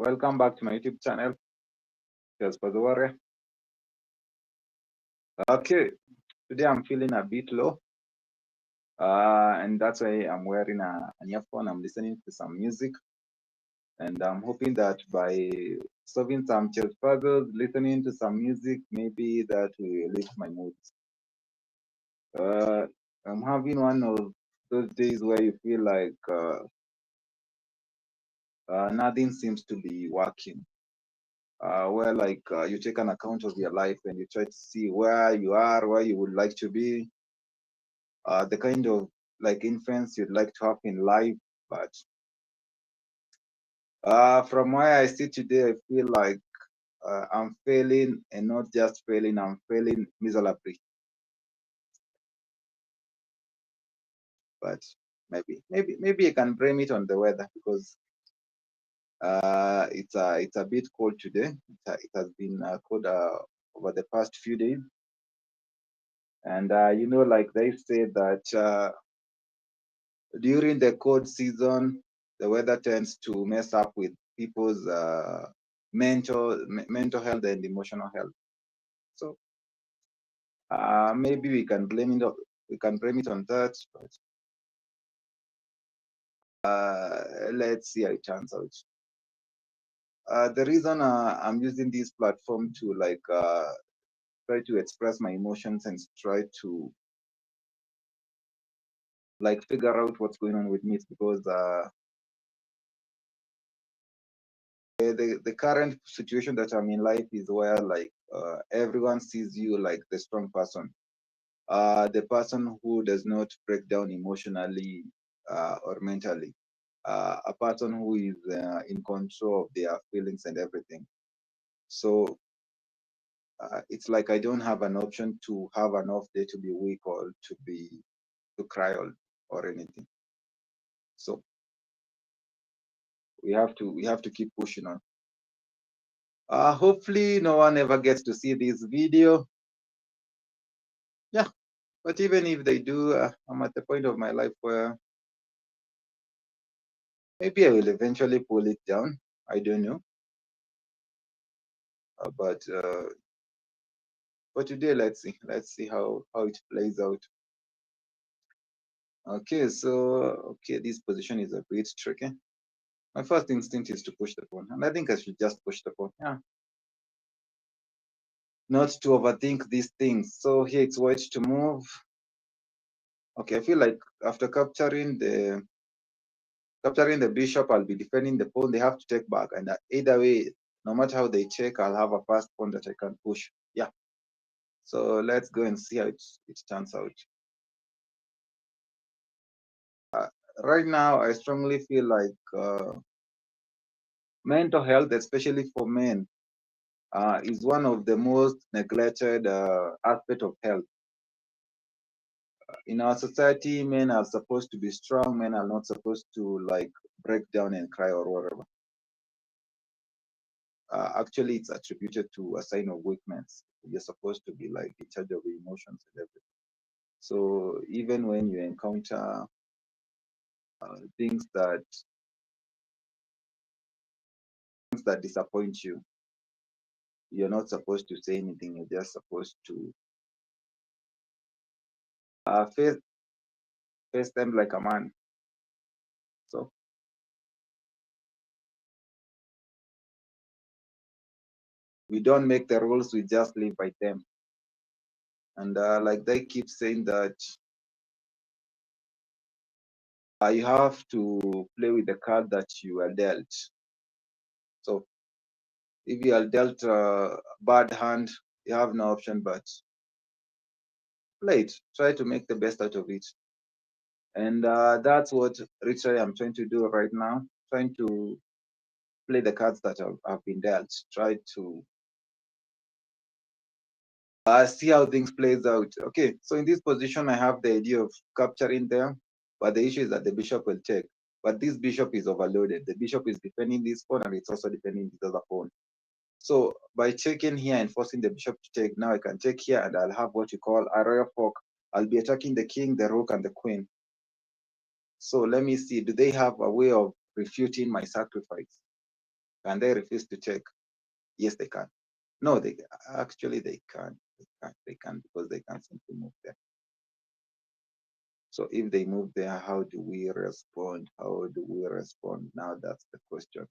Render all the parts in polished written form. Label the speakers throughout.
Speaker 1: Welcome back to my YouTube channel. Yes, by the way. Okay, today I'm feeling a bit low, and that's why I'm wearing an earphone. I'm listening to some music, and I'm hoping that by solving some chess puzzles, listening to some music, maybe that will lift my mood. Uh, I'm having one of those days where you feel like nothing seems to be working. Where you take an account of your life and you try to see where you are, where you would like to be, the kind of like influence you'd like to have in life. But from where I sit today, I feel like I'm failing, and not just failing, I'm failing miserably. But maybe I can blame it on the weather because it's a bit cold today. It has been cold over the past few days, and like they say that during the cold season, the weather tends to mess up with people's mental health and emotional health. So maybe we can blame it on that. But let's see how it turns out. The reason I'm using this platform to try to express my emotions and try to figure out what's going on with me is because the current situation that I'm in life is where everyone sees you like the strong person, the person who does not break down emotionally or mentally, a person who is in control of their feelings and everything. So it's like I don't have an option to have an off day, to be weak, or to cry or anything. So we have to keep pushing on. Hopefully no one ever gets to see this video. Yeah, but even if they do, I'm at the point of my life where maybe I will eventually pull it down. I don't know. But for today, let's see. Let's see how it plays out. Okay, so this position is a bit tricky. My first instinct is to push the pawn, and I think I should just push the pawn. Yeah, not to overthink these things. So here it's white to move. Okay, I feel like after capturing the bishop, I'll be defending the pawn. They have to take back, and either way, no matter how they check, I'll have a fast pawn that I can push. Yeah. So let's go and see how it turns out. Right now, I strongly feel like mental health, especially for men, is one of the most neglected aspect of health. In our society, men are supposed to be strong. Men are not supposed to break down and cry or whatever. Actually, it's attributed to a sign of weakness. You're supposed to be like in charge of your emotions and everything. So even when you encounter things that disappoint you, you're not supposed to say anything. You're just supposed to face them like a man. So we don't make the rules; we just live by them. And like they keep saying that you have to play with the card that you are dealt. So if you are dealt a bad hand, you have no option but play it. Try to make the best out of it. And that's what literally I'm trying to do right now. Trying to play the cards that have been dealt. Try to see how things plays out. Okay, so in this position, I have the idea of capturing them, but the issue is that the bishop will take. But this bishop is overloaded. The bishop is defending this pawn, and it's also defending this other pawn. So by checking here and forcing the bishop to take, now I can take here, and I'll have what you call a royal fork. I'll be attacking the king, the rook, and the queen. So let me see, do they have a way of refuting my sacrifice? Can they refuse to check? Yes, they can. No, they actually they can't. They can't because they can't simply move there. So if they move there, how do we respond? How do we respond? Now that's the question.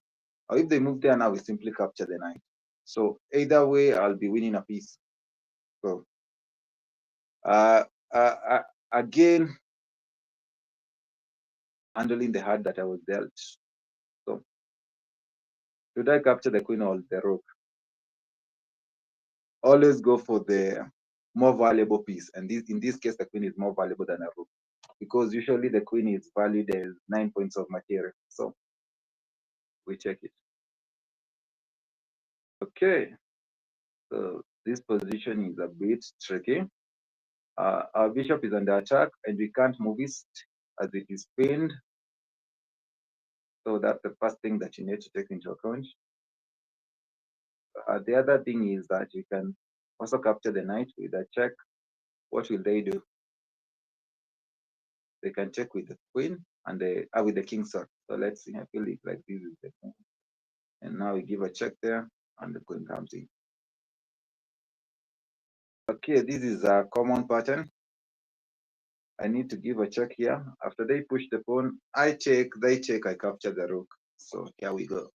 Speaker 1: Or if they move there now, we simply capture the knight. So either way, I'll be winning a piece. So uh, uh, uh, again, handling the hand that I was dealt. So should I capture the queen or the rook? Always go for the more valuable piece. And in this case, the queen is more valuable than a rook because usually the queen is valued as 9 points of material. So we check it. Okay, so this position is a bit tricky. Our bishop is under attack and we can't move east as it is pinned. So that's the first thing that you need to take into account. The other thing is that you can also capture the knight with a check. What will they do? They can check with the queen and with the king, sir. So let's see. I feel it like this is the queen. And now we give a check there and the queen comes in. Okay, this is a common pattern. I need to give a check here. After they push the pawn, I check, they check, I capture the rook. So here we go.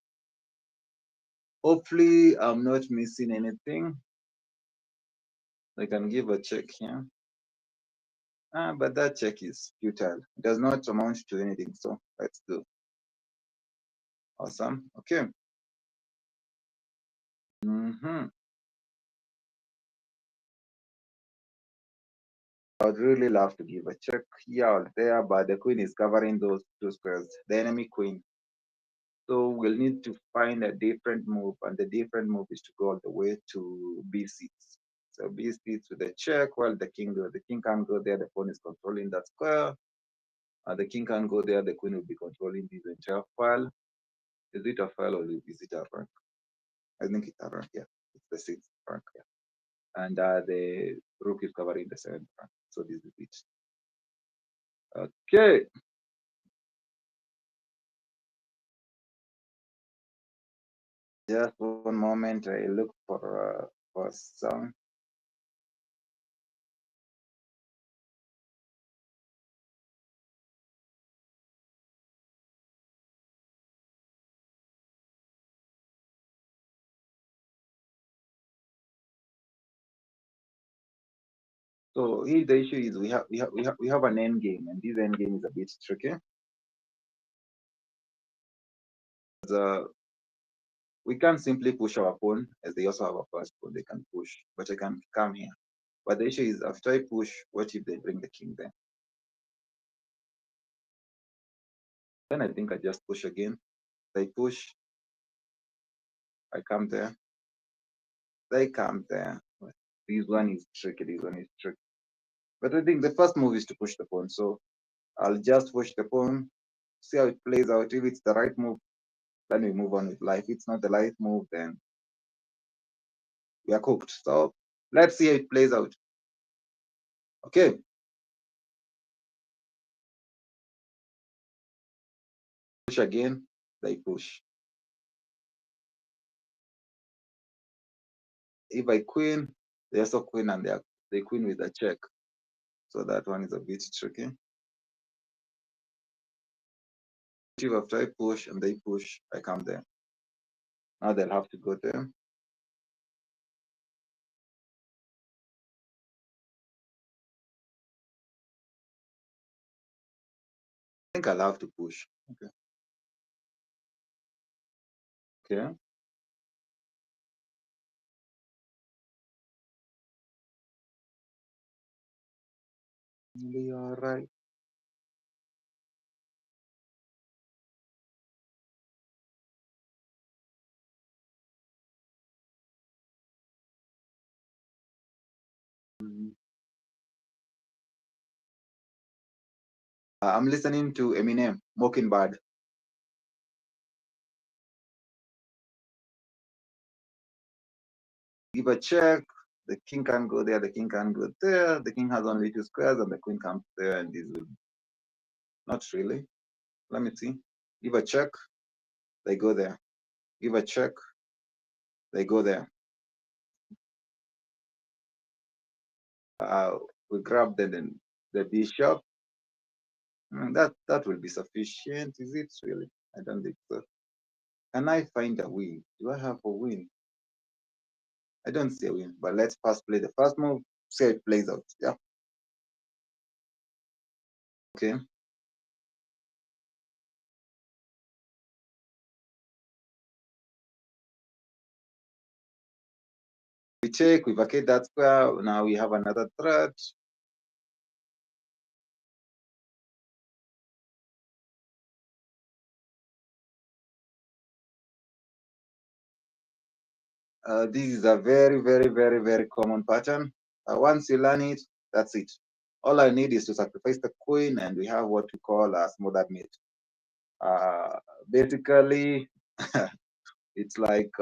Speaker 1: Hopefully I'm not missing anything. I can give a check here. But that check is futile. It does not amount to anything. So let's do. Awesome. Okay. Mm-hmm. I would really love to give a check here or there, but the queen is covering those two squares, the enemy queen. So we'll need to find a different move, and the different move is to go all the way to B6. So B6 with a check while the king goes. The king can't go there, the pawn is controlling that square. The king can't go there, the queen will be controlling this entire file. Is it a file or is it a rank? I think it's a rank, yeah. It's the sixth rank, yeah. And the rook is covering the seventh rank. So this is it. Okay. Just one moment. I look for some. So here the issue is we have an end game, and this end game is a bit tricky. The we can't simply push our pawn as they also have a first pawn they can push, but I can come here. But the issue is after I push, what if they bring the king there? Then I think I just push again. They push, I come there, they come there. This one is tricky, this one is tricky. But I think the first move is to push the pawn. So I'll just push the pawn, see how it plays out. If it's the right move, then we move on with life. If it's not the right move, then we are cooked. So let's see how it plays out. Okay. Push again, they push. If I queen, they also queen and they queen with a check. So that one is a bit tricky. If after I push and they push, I come there. Now they'll have to go there. I think I'll have to push. Okay. Okay. You're right. I'm listening to Eminem, Mockingbird. Give a check. The king can go there, the king can go there. The king has only two squares and the queen comes there and this will not really. Let me see. Give a check, they go there. give a check. They go there. Uh, we grab the bishop. That will be sufficient. Is it really? I don't think so. Can I find a win? Do I have a win? I don't see a win, but let's first play the first move. See how it plays out. Yeah. Okay. We check, we vacate that square. Now we have another threat. This is a very, very, very, very common pattern. Once you learn it, that's it. All I need is to sacrifice the queen, and we have what we call a smothered mate. Uh, Basically, it's like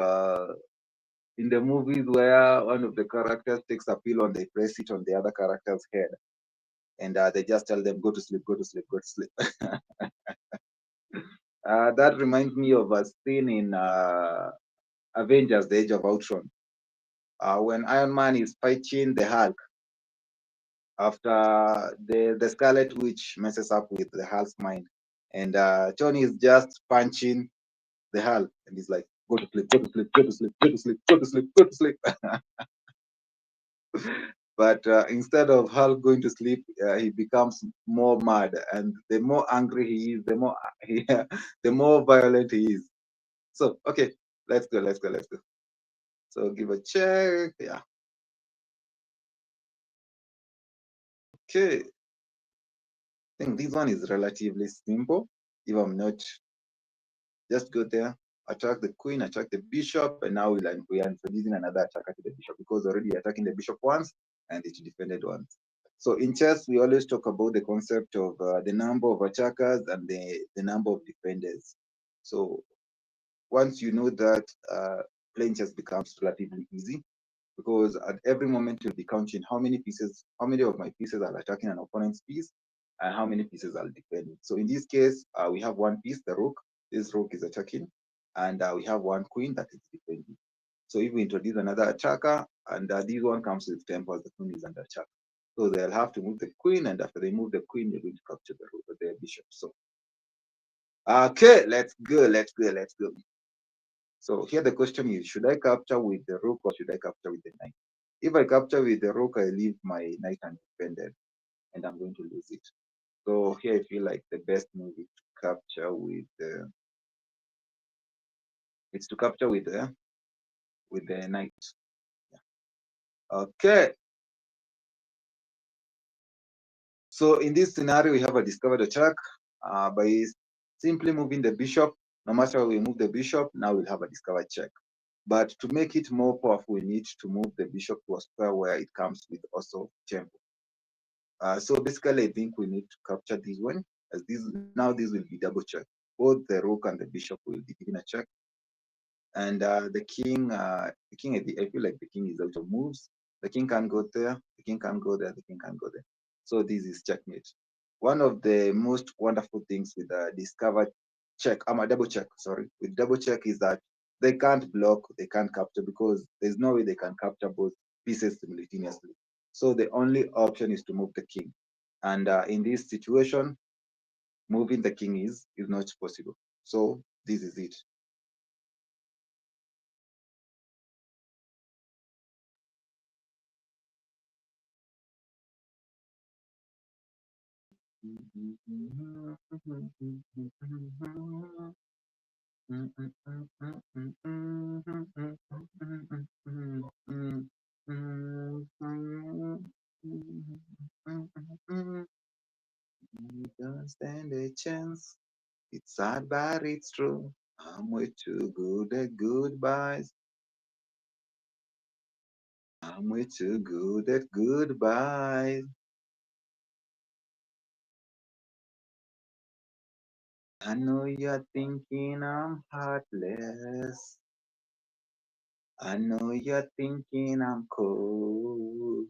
Speaker 1: in the movies where one of the characters takes a pillow and they press it on the other character's head, and they just tell them, go to sleep, go to sleep, go to sleep. That reminds me of a scene in Avengers: The Age of Ultron, when Iron Man is fighting the Hulk after the Scarlet Witch messes up with the Hulk's mind, and Tony is just punching the Hulk, and he's like, "Go to sleep, go to sleep, go to sleep, go to sleep, go to sleep, go to sleep." But instead of Hulk going to sleep, he becomes more mad, and the more angry he is, the more he, the more violent he is. So okay, let's go, let's go, let's go. So give a check. Yeah. Okay. I think this one is relatively simple. If I'm not, just go there, attack the queen, attack the bishop, and now we are introducing another attacker to the bishop because already attacking the bishop once and it defended once. So in chess, we always talk about the concept of the number of attackers and the number of defenders. So once you know that, playing chess becomes relatively easy because at every moment you'll be counting how many pieces, how many of my pieces are attacking an opponent's piece, and how many pieces are defending. So in this case, we have one piece, the rook. This rook is attacking, and we have one queen that is defending. So if we introduce another attacker, and this one comes with tempers, the queen is under attack. So they'll have to move the queen, and after they move the queen, they're going to capture the rook, the bishop. So okay, let's go, let's go, let's go. So here the question is, should I capture with the rook or should I capture with the knight? If I capture with the rook, I leave my knight undefended and I'm going to lose it. So here I feel like the best move is to capture with it's to capture with the knight. Yeah. Okay. So in this scenario, we have a discovered attack by simply moving the bishop. No matter how we move the bishop, now we'll have a discovered check. But to make it more powerful, we need to move the bishop to a square where it comes with also tempo. So basically, I think we need to capture this one, as this will be double check. Both the rook and the bishop will be given a check, and the king, I feel like the king is out of moves. The king can go there, the king can go there, the king can go there. So this is checkmate. One of the most wonderful things with a discovered check, a double check, sorry, with double check is that they can't block, they can't capture because there's no way they can capture both pieces simultaneously. So the only option is to move the king. And in this situation, moving the king is not possible. So this is it. Don't stand a chance. It's sad, but it's true. I'm way too good at goodbyes. I'm way too good at goodbyes. I know you're thinking I'm heartless. I know you're thinking I'm cold.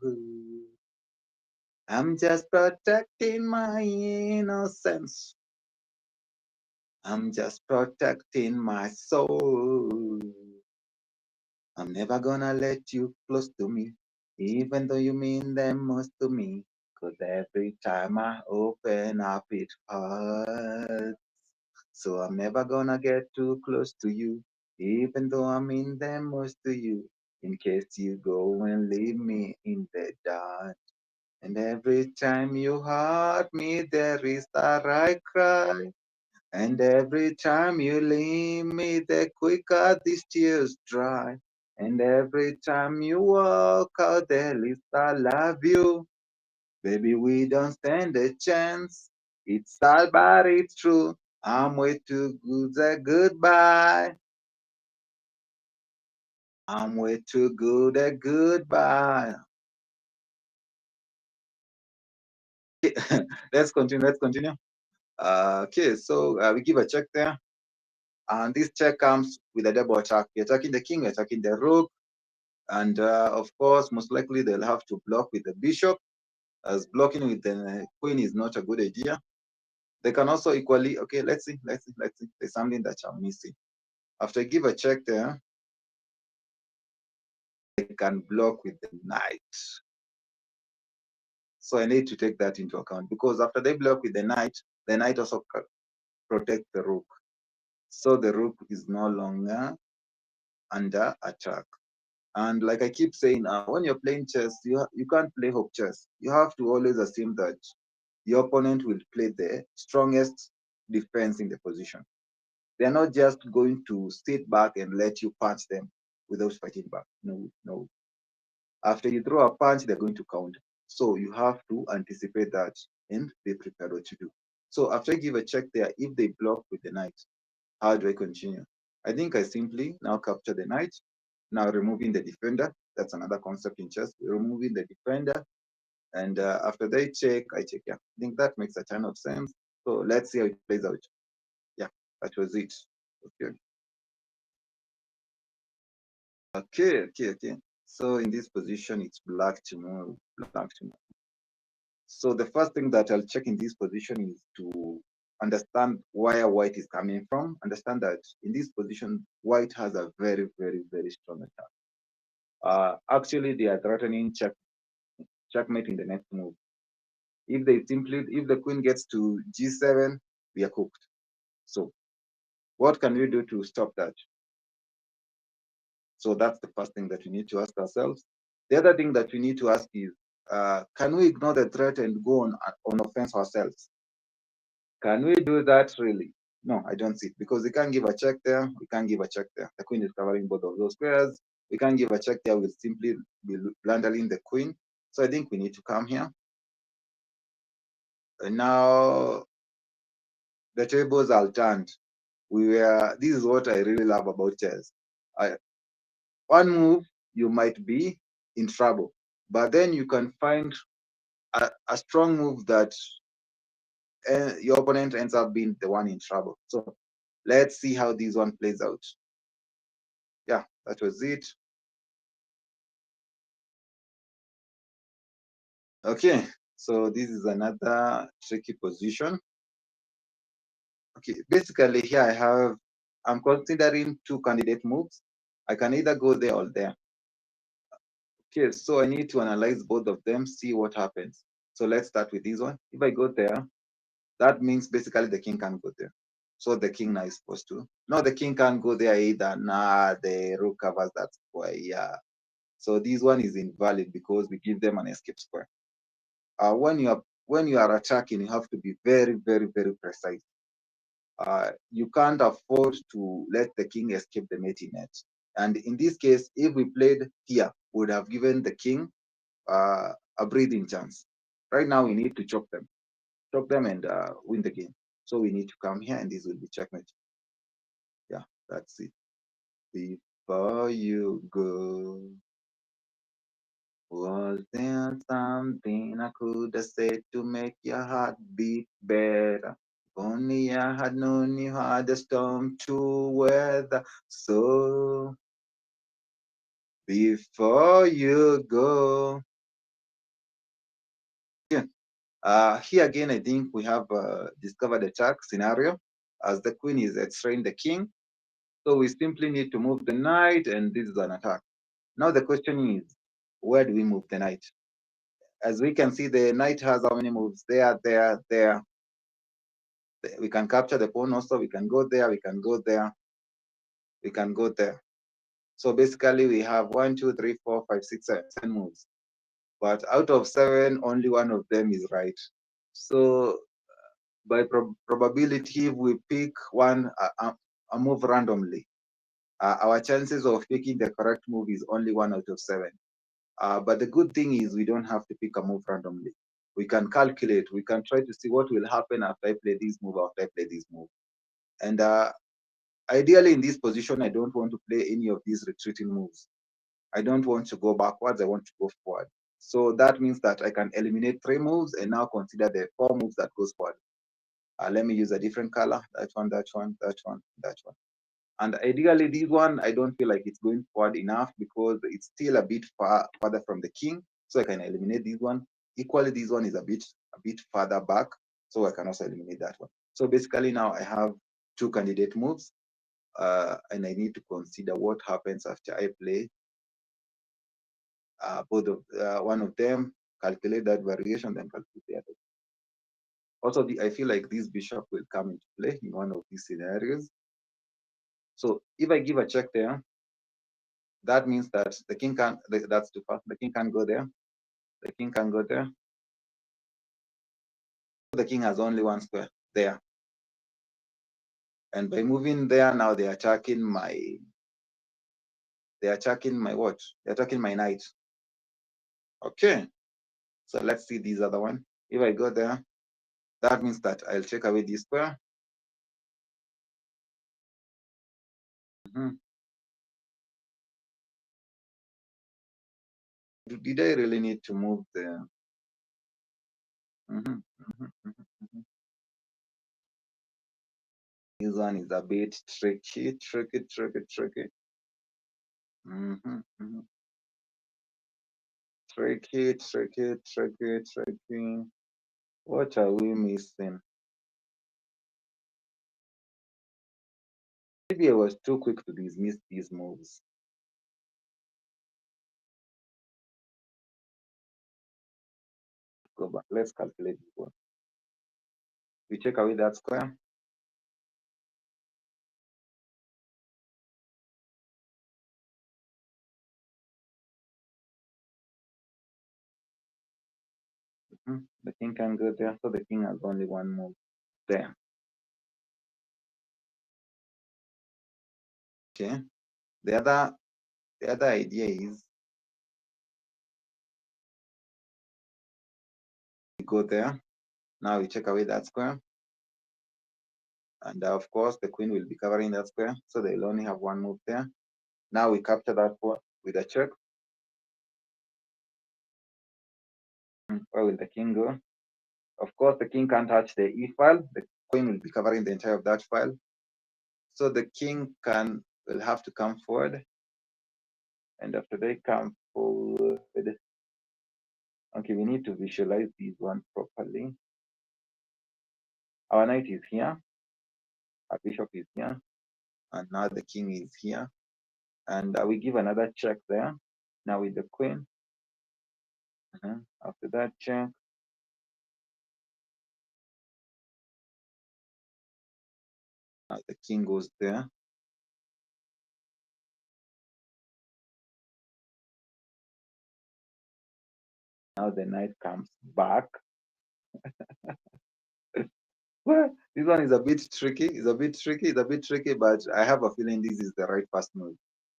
Speaker 1: I'm just protecting my innocence. I'm just protecting my soul. I'm never gonna let you close to me, even though you mean the most to me. 'Cause every time I open up, it hurts. So I'm never gonna get too close to you, even though I mean the most to you. In case you go and leave me in the dark. And every time you hurt me, there is that I cry. And every time you leave me, the quicker these tears dry. And every time you walk out, the least I love you. Baby, we don't stand a chance. It's sad, but it's true. I'm way too good at goodbye. I'm way too good at goodbye. Let's continue. Let's continue. Okay, so we give a check there. And this check comes with a double attack. You're attacking the king, you're attacking the rook. And of course, most likely they'll have to block with the bishop, as blocking with the queen is not a good idea. They can also equally, okay, let's see. There's something that I'm missing. After I give a check there, they can block with the knight. So I need to take that into account because after they block with the knight also protects the rook. So the rook is no longer under attack. And like I keep saying, when you're playing chess, you can't play hope chess. You have to always assume that your opponent will play the strongest defense in the position. They're not just going to sit back and let you punch them without fighting back. No, no. After you throw a punch, they're going to counter. So you have to anticipate that and be prepared what to do. So after I give a check there, if they block with the knight, how do I continue? I think I simply now capture the knight, now removing the defender. That's another concept in chess. Removing the defender. And after they check, I check. Yeah, I think that makes a ton of sense. So let's see how it plays out. Yeah, that was it. Okay. Okay. So in this position, it's black to move, black to move. So the first thing that I'll check in this position is to understand where white is coming from. Understand that in this position, white has a very strong attack. Actually, they are threatening checkmate in the next move. If the queen gets to g7, we are cooked. So what can we do to stop that? So that's the first thing that we need to ask ourselves. The other thing that we need to ask is, can we ignore the threat and go on offense ourselves? Can we do that really? No, I don't see it because we can't give a check there. We can't give a check there. The queen is covering both of those squares. We can't give a check there. We'll simply be blundering the queen. So I think we need to come here. And now the tables are turned. This is what I really love about chess. One move, you might be in trouble, but then you can find a strong move that your opponent ends up being the one in trouble. So let's see how this one plays out. Yeah, that was it. Okay, so this is another tricky position. Okay, basically here I'm considering two candidate moves. I can either go there or there. Okay, so I need to analyze both of them, see what happens. So let's start with this one. If I go there, that means basically the king can't go there. So the king now is supposed to. No, the king can't go there either. Nah, the rook covers that square. Yeah. So this one is invalid because we give them an escape square. When you are attacking, you have to be very precise. You can't afford to let the king escape the mating net. And in this case, if we played here, we would have given the king a breathing chance. Right now, we need to chop them and win the game. So we need to come here, and this will be checkmate. Yeah, that's it. Before you go, was there something I could have said to make your heart beat better? If only I had known you had a storm to weather. So before you go, yeah. Here again, I think we have discovered attack scenario as the queen is x-raying the king. So we simply need to move the knight, and this is an attack. Now the question is, where do we move the knight? As we can see, the knight has how many moves? There, there, there. We can capture the pawn also. We can go there. We can go there. We can go there. So basically, we have 1, 2, 3, 4, 5, 6, 7, 7 moves. But out of 7, only one of them is right. So by probability, if we pick a move randomly, our chances of picking the correct move is only 1 out of 7. But the good thing is we don't have to pick a move randomly. We can calculate. We can try to see what will happen after I play this move, after I play this move. And ideally, in this position, I don't want to play any of these retreating moves. I don't want to go backwards. I want to go forward. So that means that I can eliminate 3 moves and now consider the 4 moves that goes forward. Let me use a different color. That one, that one, that one, that one. And ideally, this one, I don't feel like it's going forward enough because it's still a bit farther from the king. So I can eliminate this one. Equally, this one is a bit farther back. So I can also eliminate that one. So basically now I have 2 candidate moves. And I need to consider what happens after I play both of one of them, calculate that variation, then calculate the other. Also, I feel like this bishop will come into play in one of these scenarios. So if I give a check there, that means that the king can, that's too fast. The king can't go there. The king can go there. The king has only 1 square there. And by moving there, now they're attacking my what? They're attacking my knight. Okay. So let's see this other one. If I go there, that means that I'll take away this square. Did I really need to move the This one is a bit tricky. Tricky. What are we missing? Maybe I was too quick to dismiss these moves. Go back. Let's calculate this one. We take away that square. The king can go there, so the king has only 1 move there. Okay. The other idea is we go there. Now we take away that square. And of course, the queen will be covering that square, so they'll only have 1 move there. Now we capture that one with a check. Where will the king go? Of course, the king can't touch the e file. The queen will be covering the entire of that file. So the king will have to come forward. And after they come forward, okay, we need to visualize this one properly. Our knight is here. Our bishop is here. And now the king is here. And we give another check there. Now with the queen. After that check, now the king goes there. Now the knight comes back. Well, this one is a bit tricky. It's a bit tricky, but I have a feeling this is the right first move.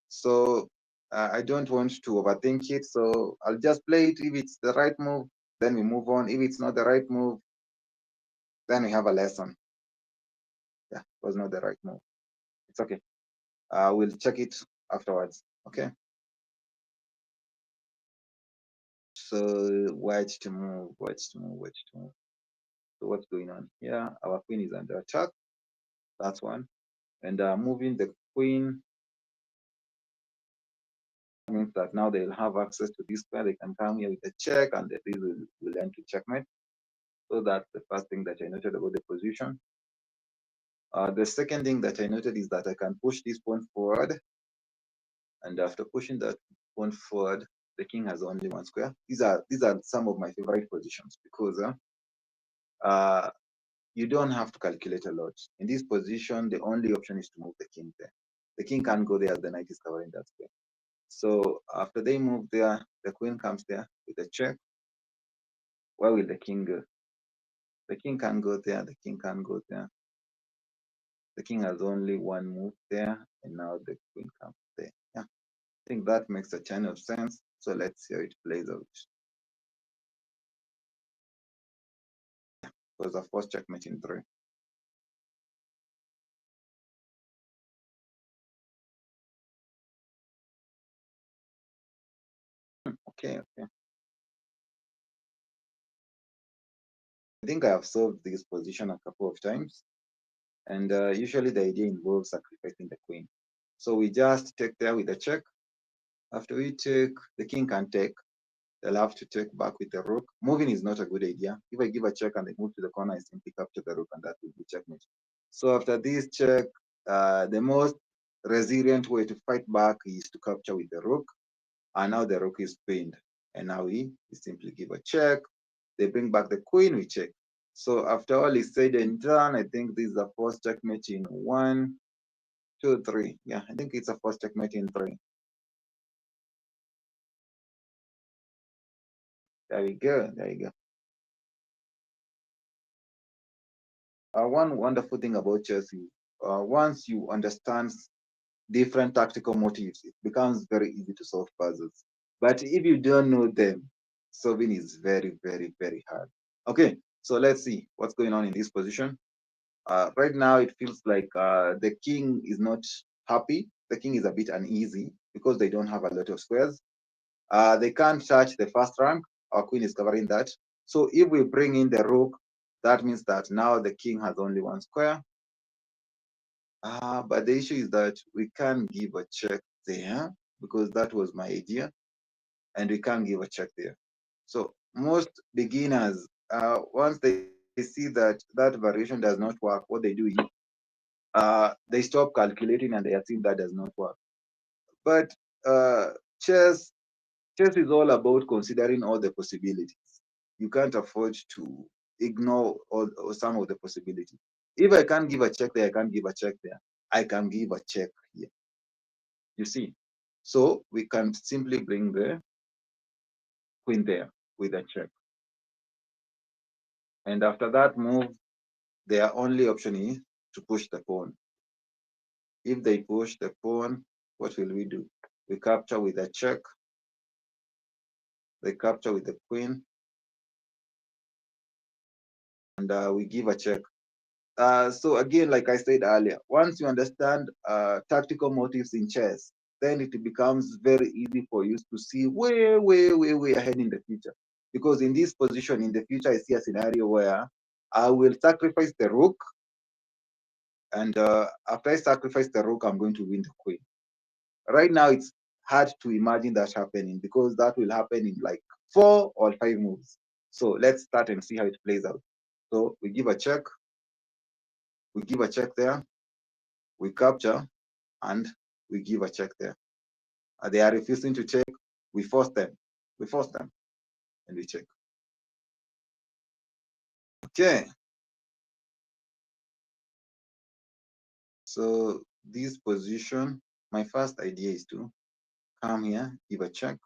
Speaker 1: So I don't want to overthink it. So I'll just play it. If it's the right move, then we move on. If it's not the right move, then we have a lesson. Yeah, it was not the right move. It's okay. We'll check it afterwards. Okay. So white to move. So what's going on here? Our queen is under attack. That's one. And moving the queen means that now they'll have access to this square. They can come here with a check, and this will end to checkmate. So that's the first thing that I noted about the position. The second thing that I noted is that I can push this pawn forward, and after pushing that pawn forward, the king has only one square. These are some of my favorite positions because uh, you don't have to calculate a lot. In this position, the only option is to move the king there. The king can't go there as the knight is covering that square. So after they move there, the queen comes there with a check. Where will the king go? The king can't go there. The king can't go there. The king has only one move there, and now the queen comes there. Yeah, I think that makes a ton of sense. So let's see how it plays out. It was a first checkmate in three. Okay, okay. I think I have solved this position a couple of times, and usually the idea involves sacrificing the queen. So we just take there with a check. After we take, the king can take. They'll have to take back with the rook. Moving is not a good idea. If I give a check and they move to the corner, I simply capture the rook, and that will be checkmate. So after this check, the most resilient way to fight back is to capture with the rook. And now the rook is pinned. And now we simply give a check. They bring back the queen, we check. So after all is said and done, I think this is the first checkmate in one, two, three. Yeah, I think it's a first checkmate in three. There we go. There you go. One wonderful thing about chess is once you understand different tactical motives, it becomes very easy to solve puzzles. But if you don't know them, solving is very, very, very hard. Okay, so let's see what's going on in this position. Right now, it feels like the king is not happy. The king is a bit uneasy because they don't have a lot of squares. They can't touch the first rank. Our queen is covering that. So if we bring in the rook, that means that now the king has only one square. But the issue is that we can't give a check there because that was my idea, and we can't give a check there. So most beginners, once they see that that variation does not work, what they do is they stop calculating and they assume that does not work. But uh, chess chess is all about considering all the possibilities. You can't afford to ignore all some of the possibilities. If I can't give a check there, I can't give a check there. I can give a check here. You see? So we can simply bring the queen there with a check. And after that move, their only option is to push the pawn. If they push the pawn, what will we do? We capture with a check. They capture with the queen, and we give a check. So again, like I said earlier, once you understand tactical motives in chess, then it becomes very easy for you to see way, way, way, way ahead in the future. Because in this position, in the future, I see a scenario where I will sacrifice the rook, and after I sacrifice the rook, I'm going to win the queen. Right now, it's hard to imagine that happening because that will happen in like 4 or 5 moves. So let's start and see how it plays out. So we give a check, there, we capture, and we give a check there. They are refusing to check, we force them. We force them and we check. Okay. So this position, my first idea is to come here, give a check.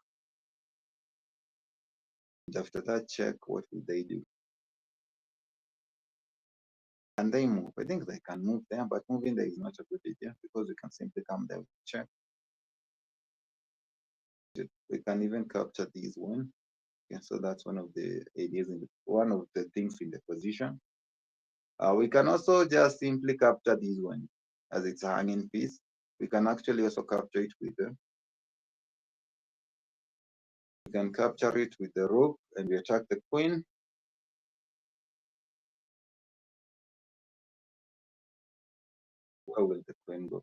Speaker 1: And after that check, what will they do? Can they move? I think they can move there, but moving there is not a good idea because we can simply come there with check. We can even capture this one. Okay, so that's one of the ideas one of the things in the position. We can also just simply capture this one as it's a hanging piece. We can actually also capture it with the we can capture it with the rook and we attack the queen. Where will the queen go?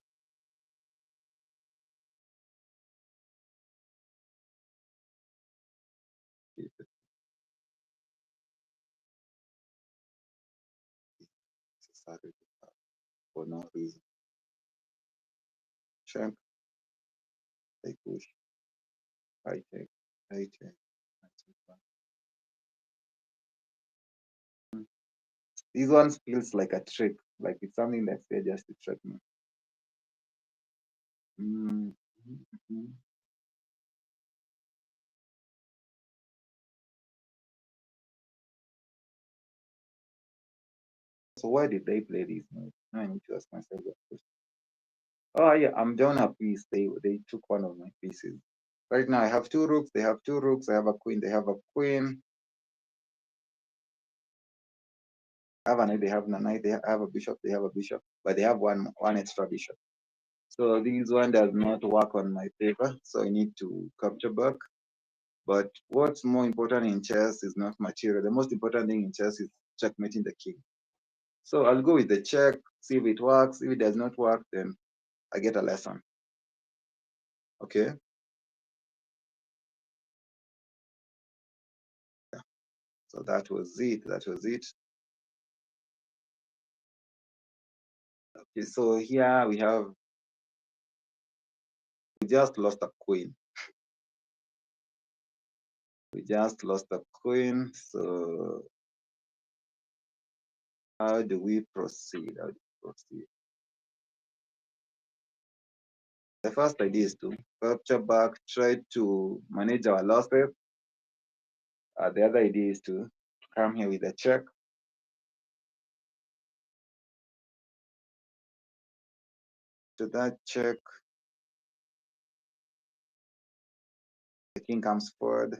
Speaker 1: for no reason. Check, I push, I check, I check. I check. This one feels like a trick, like it's something that's there just to trick me. Mm, mhm. So why did they play this move? Now I need to ask myself that question. Oh yeah, I'm down a piece. They took one of my pieces. Right now I have two rooks. They have two rooks. I have a queen. They have a queen. I have a knight. They have a knight. They have a bishop. They have a bishop. But they have one extra bishop. So this one does not work on my favor. So I need to capture back. But what's more important in chess is not material. The most important thing in chess is checkmating the king. So I'll go with the check, see if it works. If it does not work, then I get a lesson. Okay. Yeah. So that was it. That was it. Okay. So here we just lost a queen. We just lost a queen. So how do we proceed? How do we proceed? The first idea is to capture back, try to manage our losses. The other idea is to come here with a check. To that check, the king comes forward.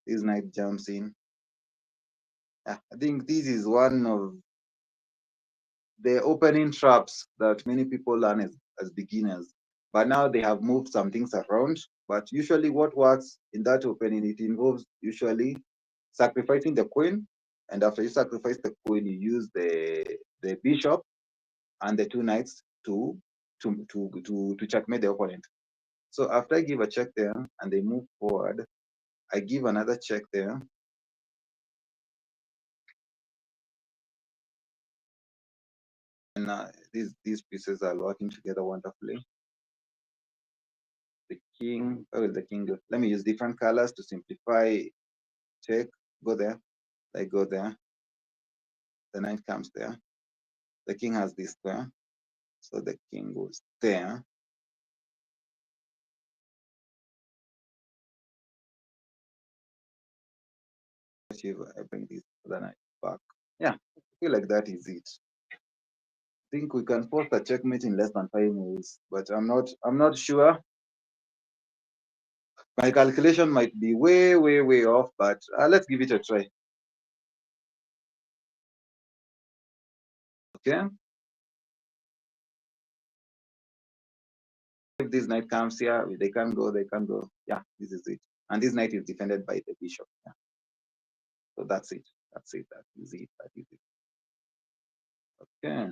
Speaker 1: This knight jumps in. I think this is one of the opening traps that many people learn as beginners. But now they have moved some things around. But usually, what works in that opening, it involves usually sacrificing the queen. And after you sacrifice the queen, you use the bishop and the two knights to checkmate the opponent. So after I give a check there and they move forward, I give another check there. And these pieces are working together wonderfully. The king, where will the king go? Let me use different colors to simplify. Check, go there, I go there. The knight comes there. The king has this square, so the king goes there. Achieve, I bring this other knight back. Yeah, I feel like that is it. I think we can force a checkmate in less than 5 moves, but I'm not sure. My calculation might be way, way, way off, but let's give it a try. Okay. If this knight comes here, they can go, they can go. Yeah, this is it. And this knight is defended by the bishop. Yeah. So that's it. That's it. That is it. That is it. Okay.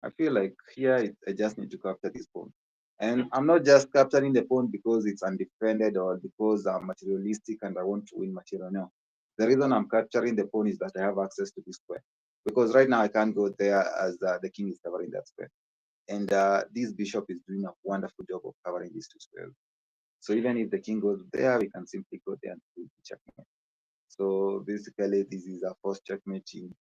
Speaker 1: I feel like here I just need to capture this pawn. And I'm not just capturing the pawn because it's undefended or because I'm materialistic and I want to win material. No. The reason I'm capturing the pawn is that I have access to this square. Because right now I can't go there as the king is covering that square. And this bishop is doing a wonderful job of covering these two squares. So even if the king goes there, we can simply go there and do the checkmate. So basically, this is a first checkmate in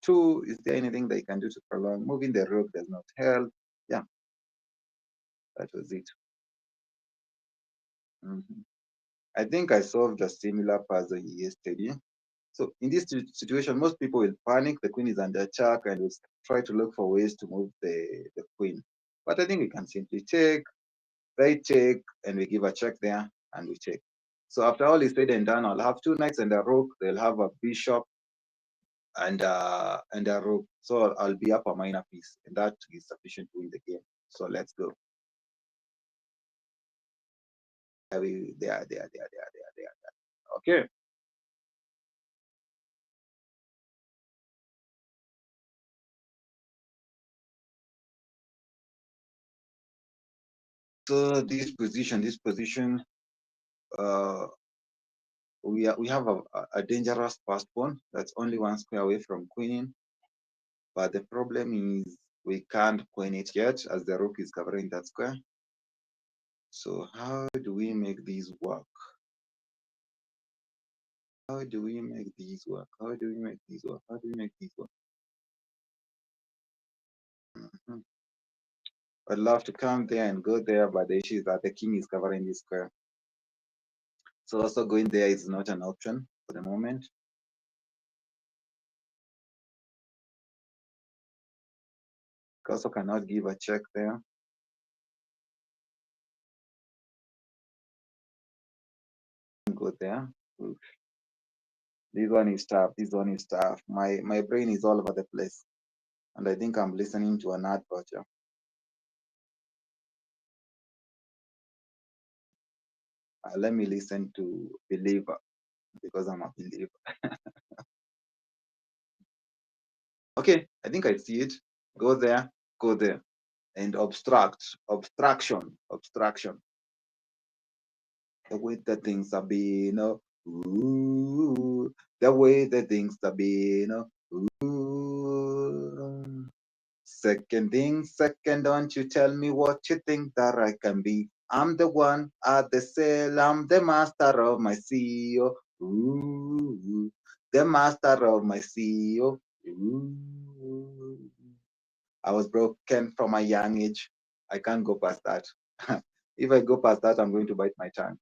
Speaker 1: two. Is there anything that you can do to prolong? Moving the rook does not help. Yeah, that was it. Mhm. I think I solved a similar puzzle yesterday. So in this situation, most people will panic. The queen is under attack and will try to look for ways to move the queen. But I think we can simply take, they take, and we give a check there and we take. So after all is said and done, I'll have two knights and a rook. They'll have a bishop and a rook. So I'll be up a minor piece, and that is sufficient to win the game. So let's go. There. Okay. So this position, uh, we have a dangerous fast pawn that's only one square away from queening. But the problem is we can't point it yet as the rook is covering that square. So how do we make these work? How do we make these work? How do we make these work? How do we make these work? Mhm. I'd love to come there and go there, but the issue is that the king is covering this square. So also going there is not an option for the moment. Also cannot give a check there. Go there. Oof. This one is tough. This one is tough. My brain is all over the place, and I think I'm listening to an advert. Yeah. Let me listen to Believer because I'm a believer. Okay, I think I see it. Go there, go there, and obstruction. The way the things are being, ooh, the way the things are being, ooh. Second thing, second, don't you tell me what you think that I can be. I'm the one at the sail, I'm the master of my CEO. Ooh, the master of my CEO. Ooh. I was broken from a young age. I can't go past that. If I go past that, I'm going to bite my tongue.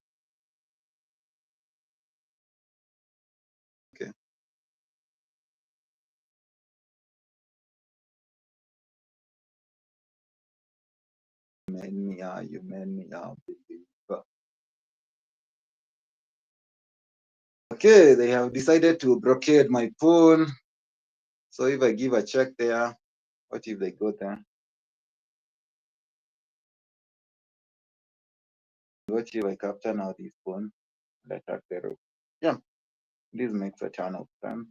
Speaker 1: Okay. You made me out. Okay, they have decided to blockade my pawn. So if I give a check there, what if they go there? What if I capture now this pawn and attack the rook? Yeah, this makes a ton of sense.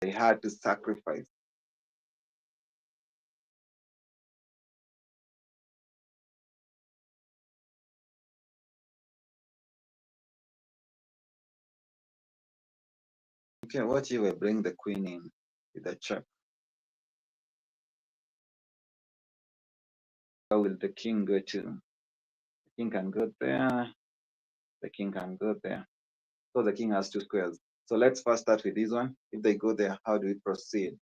Speaker 1: They had to sacrifice. Okay, what if I bring the queen in with a check? Where will the king go to? The king can go there. The king can go there. So the king has two squares. So let's first start with this one. If they go there, how do we proceed?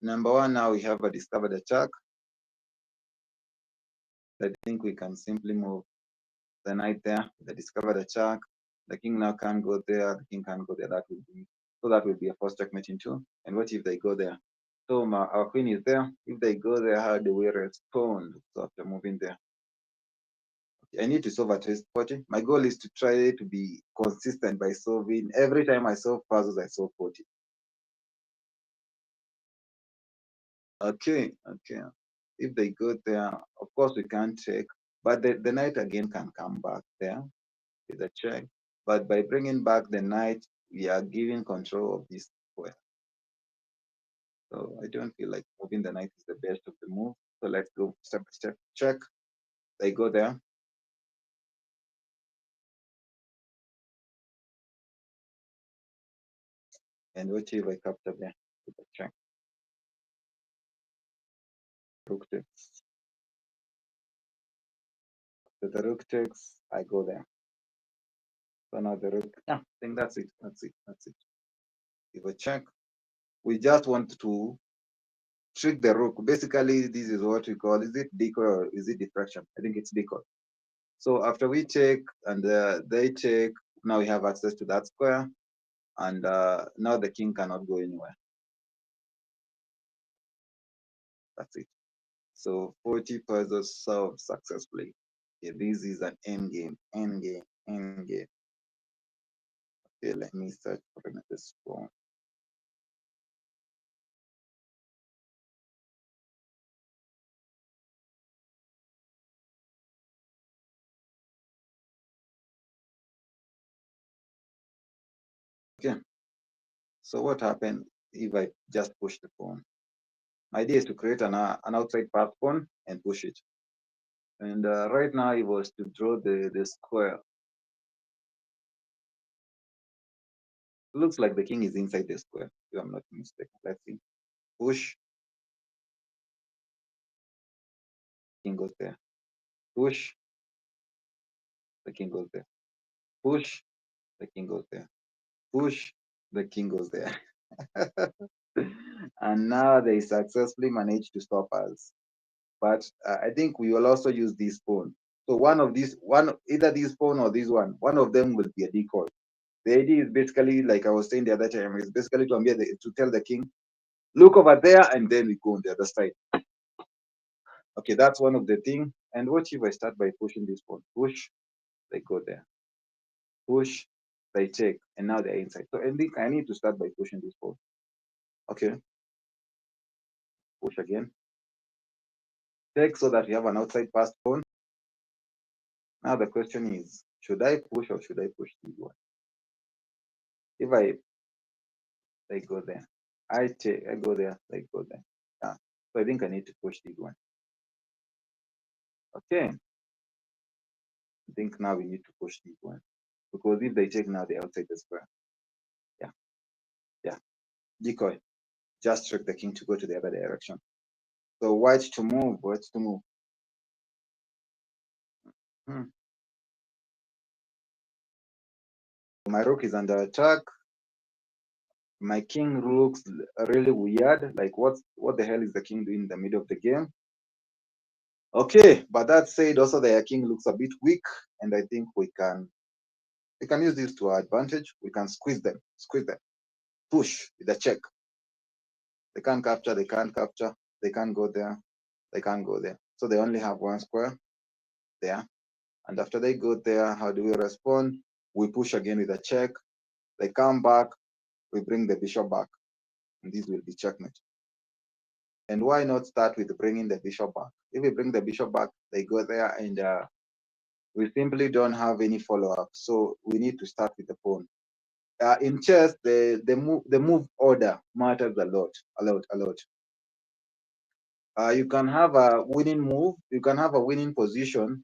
Speaker 1: Number one, now we have a discovered attack. I think we can simply move the knight there, the discovered attack. The king now can't go there, the king can't go there. That will be a first checkmate in two. And what if they go there? So our queen is there. If they go there, how do we respond? So after moving there, I need to solve at least 40. My goal is to try to be consistent by solving. Every time I solve puzzles, I solve 40. Okay. If they go there, of course we can't check, but the knight again can come back there with a check. But by bringing back the knight, we are giving control of this square. So I don't feel like moving the knight is the best of the move. So let's go step by step. Check. They go there. And what if I capture there with a check? Rook takes. So the rook takes, I go there. So now the rook, yeah, I think that's it. If I check, we just want to trick the rook. Basically, this is what we call, is it decoy or is it deflection? I think it's decoy. So after we take and they take, now we have access to that square, and now the king cannot go anywhere. That's it. So 40 puzzles solved successfully. Okay, this is an end game. Okay, let me search for another spawn. Okay, so what happened if I just push the pawn? My idea is to create an outside path pawn and push it. And right now it was to draw the square. Looks like the king is inside the square, if I'm not mistaken. Let's see. Push, king goes there. Push, the king goes there. Push, the king goes there. Push, the king goes there. And now they successfully managed to stop us. But I think we will also use this pawn. So one of these, either this pawn or this one of them will be a decoy. The idea is basically, like I was saying the other time, is basically to tell the king, look over there, and then we go on the other side. Okay, that's one of the thing. And what if I start by pushing this pawn? Push, they go there. Push, they take, and now they're inside. So I think I need to start by pushing this pawn. Okay, push again. Take so that we have an outside passed pawn. Now the question is, should I push or should I push this one? If I go there, I go there, I go there. Yeah. So I think I need to push this one. Okay. I think now we need to push this one. Because if they take now, they're outside the square. Yeah. Yeah. Decoy. Just trick the king to go to the other direction. So white to move, white to move. Hmm. My rook is under attack. My king looks really weird. Like what the hell is the king doing in the middle of the game? Okay, but that said, also the king looks a bit weak, and I think we can use this to our advantage. We can squeeze them, push with a check. They can't capture, they can't capture, they can't go there, they can't go there. So they only have one square there. And after they go there, how do we respond? We push again with a check. They come back, we bring the bishop back, and this will be checkmate. And why not start with bringing the bishop back? If we bring the bishop back, they go there, and we simply don't have any follow-up. So we need to start with the pawn. In chess, the move order matters a lot, a lot, a lot. You can have a winning move, you can have a winning position,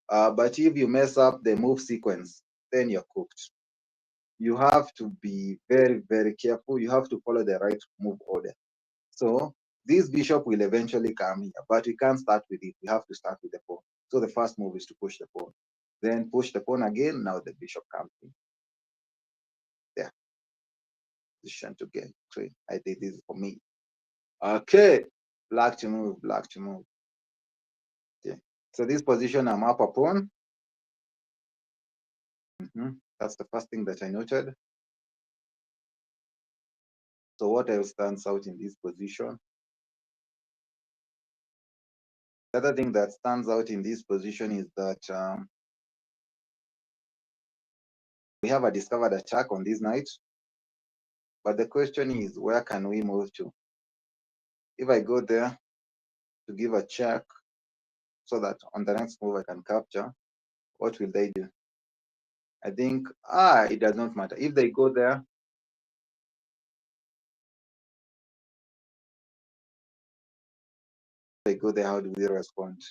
Speaker 1: but if you mess up the move sequence, then you're cooked. You have to be very, very careful. You have to follow the right move order. So this bishop will eventually come here, but we can't start with it. We have to start with the pawn. So the first move is to push the pawn. Then push the pawn again. Now the bishop comes in. There, position to get three. I did this for me. Okay, black to move, black to move. Okay, so this position I'm up a pawn. That's the first thing that I noted. So what else stands out in this position? The other thing that stands out in this position is that we have a discovered attack on this knight. But the question is, where can we move to? If I go there to give a check so that on the next move I can capture, what will they do? I think, it does not matter. If they go there, how do we respond?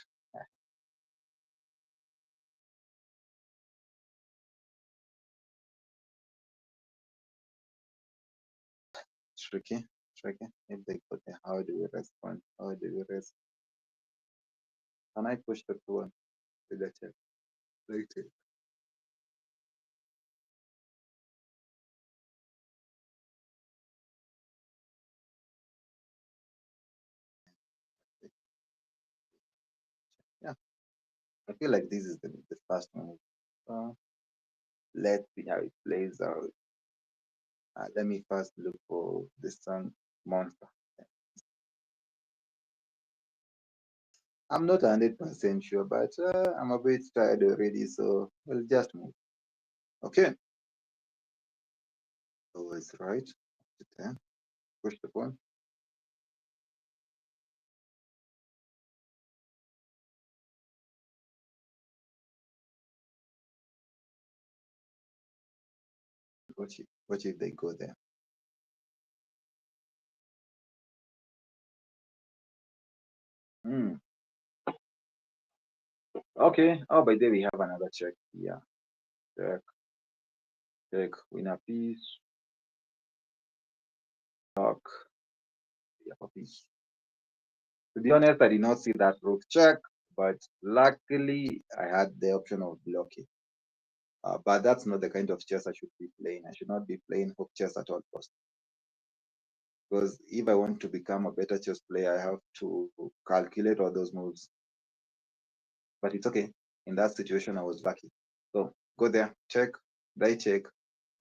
Speaker 1: Tricky, tricky. If they go there, how do we respond? How do we respond? Can I push the pawn with the check? Later. Yeah, I feel like this is the first move. So let's see how it plays out. Let me first look for the sun monster. I'm not 100% sure, but I'm a bit tired already, so we'll just move. Okay. So it's right. Push the pawn. What if they go there? Hmm. Okay. Oh, by the way, we have another check. Yeah. Check. Check. Win a piece. block. Yeah, puppies. To be honest, I did not see that rook check, but luckily I had the option of blocking. But that's not the kind of chess I should be playing. I should not be playing hook chess at all costs. Because if I want to become a better chess player, I have to calculate all those moves. But it's okay. In that situation, I was lucky. So go there, check, they check,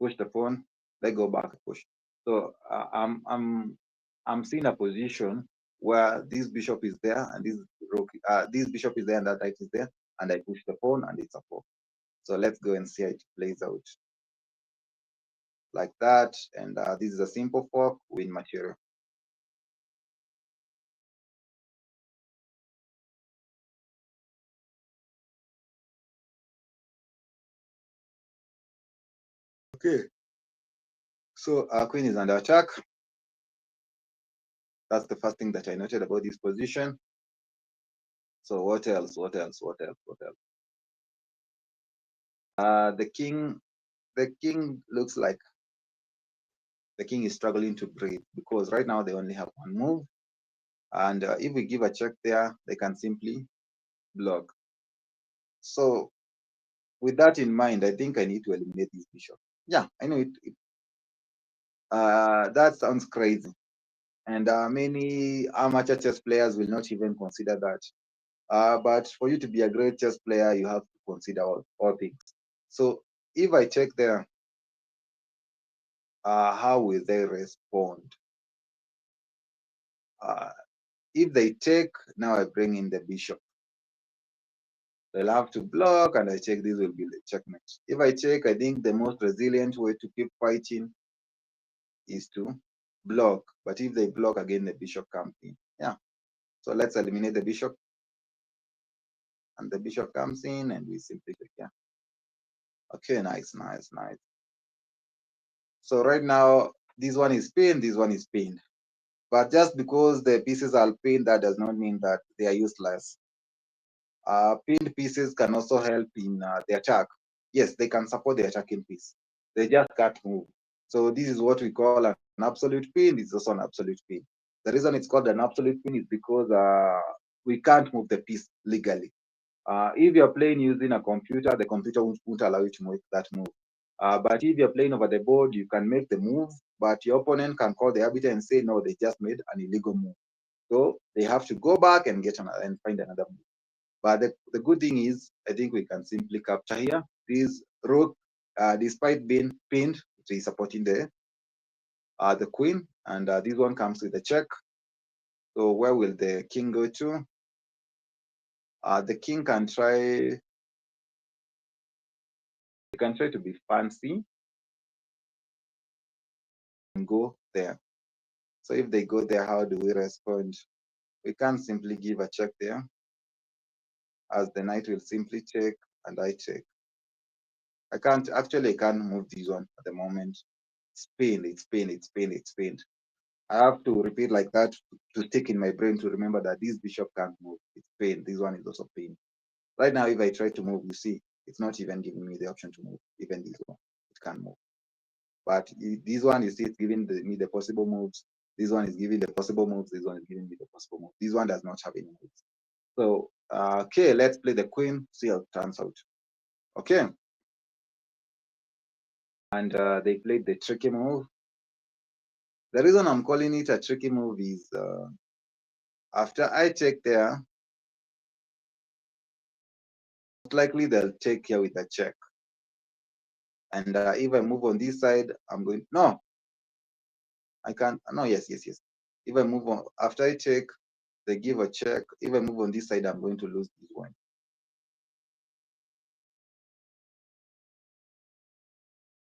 Speaker 1: push the pawn, they go back, push. So I'm seeing a position where this bishop is there and this bishop is there and that knight is there, and I push the pawn and it's a four. So let's go and see how it plays out like that. And this is a simple fork win material. Okay. So our queen is under attack. That's the first thing that I noted about this position. So what else? What else? What else? What else? The king looks like the king is struggling to breathe because right now they only have one move, and if we give a check there, they can simply block. So with that in mind, I think I need to eliminate this bishop. Yeah, I know that sounds crazy, and many amateur chess players will not even consider that. But for you to be a great chess player, you have to consider all things. So if I check there, how will they respond? Uh, if they take, now I bring in the bishop. They'll have to block, and I check, this will be the checkmate. If I check, I think the most resilient way to keep fighting is to block. But if they block again, the bishop comes in. Yeah. So let's eliminate the bishop. And the bishop comes in, and we simply click. Yeah. Okay, nice, nice, nice. So right now, this one is pinned, this one is pinned. But just because the pieces are pinned, that does not mean that they are useless. Pinned pieces can also help in the attack. Yes, they can support the attacking piece. They just can't move. So this is what we call an absolute pin. It's also an absolute pin. The reason it's called an absolute pin is because we can't move the piece legally. If you're playing using a computer, the computer won't allow you to make that move. But if you're playing over the board, you can make the move, but your opponent can call the arbiter and say, no, they just made an illegal move. So they have to go back and get another and find another move. But the good thing is, I think we can simply capture here. This rook, despite being pinned, it is supporting the queen, and this one comes with a check. So where will the king go to? The king can try. He can try to be fancy and go there. So if they go there, how do we respond? We can't simply give a check there, as the knight will simply check and I check. I can't move this one at the moment. It's pinned, it's pinned, it's pinned, it's pinned. I have to repeat like that to stick in my brain to remember that this bishop can't move. It's pinned. This one is also pinned. Right now, if I try to move, you see, it's not even giving me the option to move. Even this one, it can't move. But this one is still giving me the possible moves. This one is giving the possible moves. This one is giving me the possible moves. This one does not have any moves. So, okay, let's play the queen, see how it turns out. Okay. And they played the tricky move. The reason I'm calling it a tricky move is after I check there, most likely they'll take here with a check. And if I move on this side, I'm going, no, I can't, no, yes, yes, yes. If I move on, after I check, they give a check. If I move on this side, I'm going to lose this one.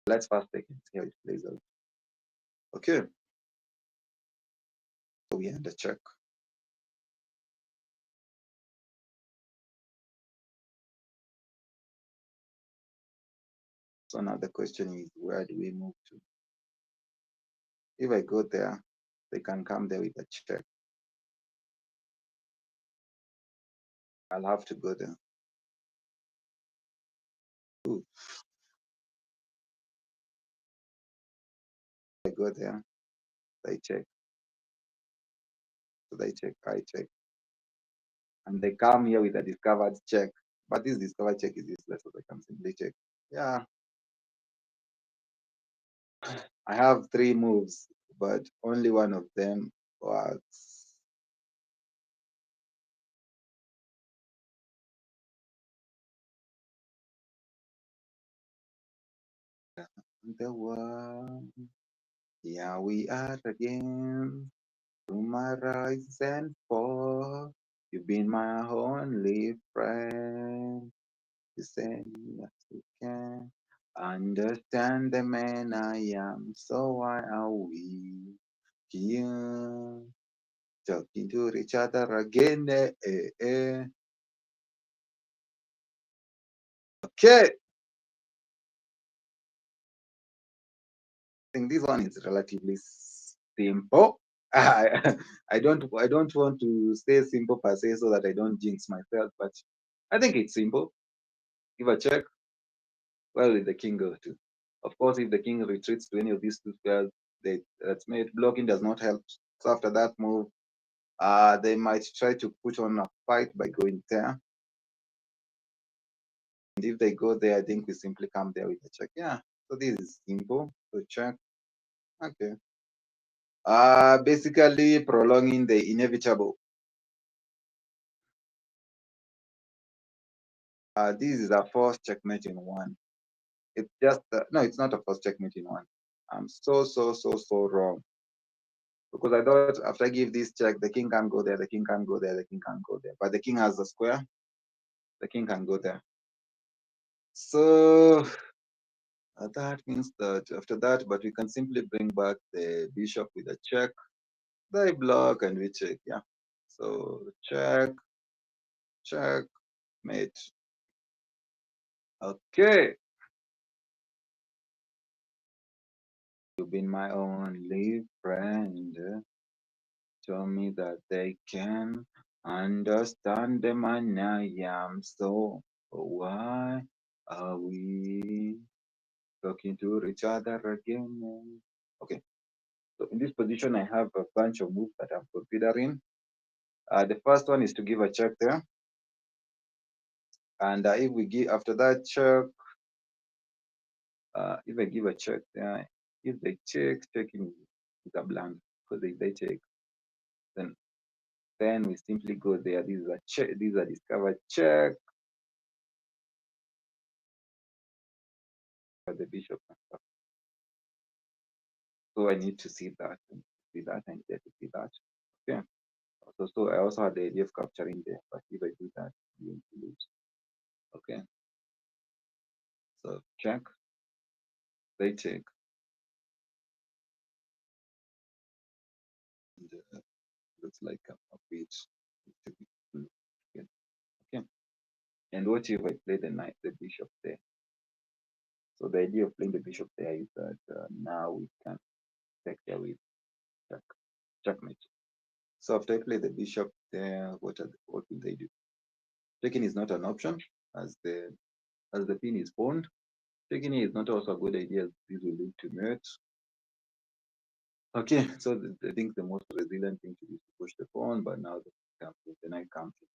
Speaker 1: Let's first take it, see how it plays out. Okay. So we had the check. So now the question is, where do we move to? If I go there, they can come there with a check. I'll have to go there. Ooh. I go there, they check. So they check, I check, and they come here with a discovered check. But this discovered check is useless, so they can simply check. Yeah, I have three moves, but only one of them works. The one, here we are again. Tomorrow is and fall. You've been my only friend. You say that you can understand the man I am. So why are we here talking to each other again? Okay, I think this one is relatively simple. I don't want to say simple per se so that I don't jinx myself, but I think it's simple. Give a check. Where will the king go to? Of course, if the king retreats to any of these two squares, that's made blocking does not help. So after that move, they might try to put on a fight by going there. And if they go there, I think we simply come there with a check. Yeah. So this is simple. So check. Okay. Basically prolonging the inevitable. This is a forced checkmate in one. It's just no, it's not a forced checkmate in one. I'm so wrong. Because I thought after I give this check, the king can go there, the king can go there, the king can go there. But the king has a square, the king can go there. So that means that after that, but we can simply bring back the bishop with a check. They block and we check, yeah. So check, check, mate. Okay. You've been my only friend. Show me that they can understand the man I am. So why are we talking to each other again? Okay, so in this position, I have a bunch of moves that I'm considering. The first one is to give a check there. And if we give after that check, if I give a check there, if they check, checking is a blank because they check, then we simply go there. This is a check, this is a discovered check for the bishop and stuff. So I need to see that and see that and get to see that. Okay. So I also had the idea of capturing there, but if I do that, I'm going to lose. Okay. So check, they check. And, looks like a bit to be blue. Okay. Okay. And what if I play the knight, the bishop there? So the idea of playing the bishop there is that now we can take there with check, checkmate. So after I play the bishop there, what will they do? Taking is not an option as the pin is pawned. Taking is not also a good idea. This will lead to mate. Okay, so I think the most resilient thing to do is to push the pawn, but now the knight comes in.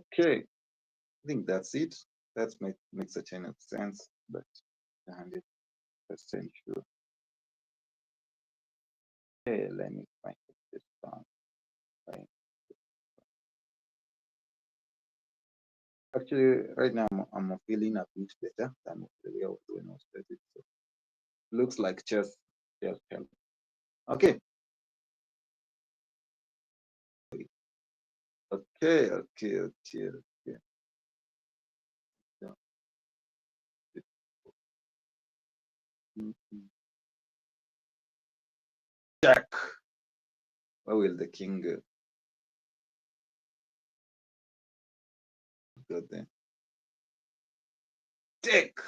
Speaker 1: Okay, I think that's it. That makes a chain of sense, but 100% sure. Okay, let me find this down. Right. Actually, right now I'm feeling a bit better than the way I was when I was started. So looks like chess just helped. Okay, okay. Yeah. Mhm. Jack. Where will the king go? Go then. Take.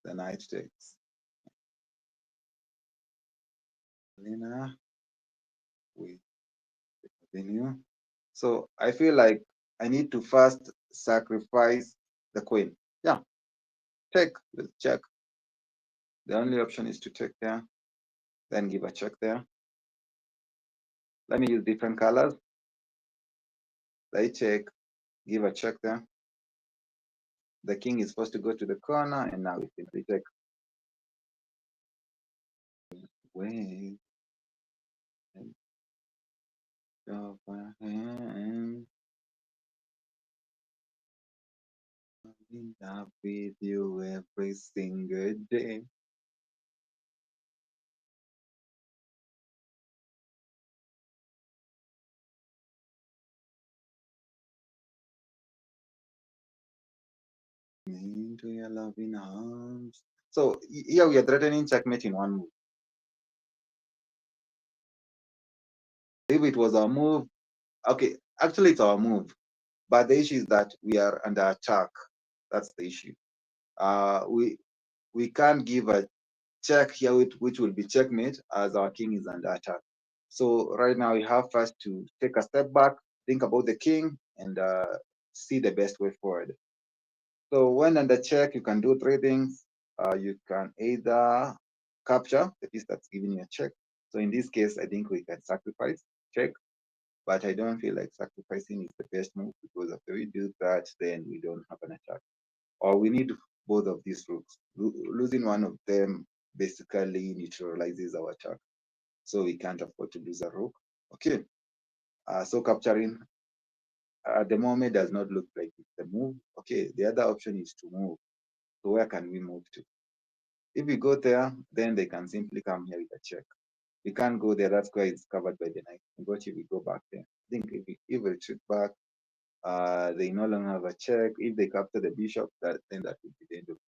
Speaker 1: The knight takes. Lena, we continue. So I feel like I need to first sacrifice the queen. Yeah, take. We'll check. The only option is to take there, then give a check there. Let me use different colors. They check, give a check there. The king is supposed to go to the corner, and now we simply check. Wait. Over hand. In love with you every single day. Into your loving arms. So here we are threatening checkmate in one move. If it was our move, okay, actually it's our move, but the issue is that we are under attack. That's the issue. We can't give a check here which will be checkmate as our king is under attack. So right now we have first to take a step back, think about the king, and see the best way forward. So when under check, you can do three things. You can either capture the piece that's giving you a check. So in this case, I think we can sacrifice check, but I don't feel like sacrificing is the best move because if we do that, then we don't have an attack. Or we need both of these rooks. Losing one of them basically neutralizes our attack. So we can't afford to lose a rook. Okay. So capturing at the moment does not look like it's the move. Okay. The other option is to move. So where can we move to? If we go there, then they can simply come here with a check. We can't go there. That's why it's covered by the knight. But if we go back there, I think if we retreat back, they no longer have a check. If they capture the bishop, then that would be the end of it.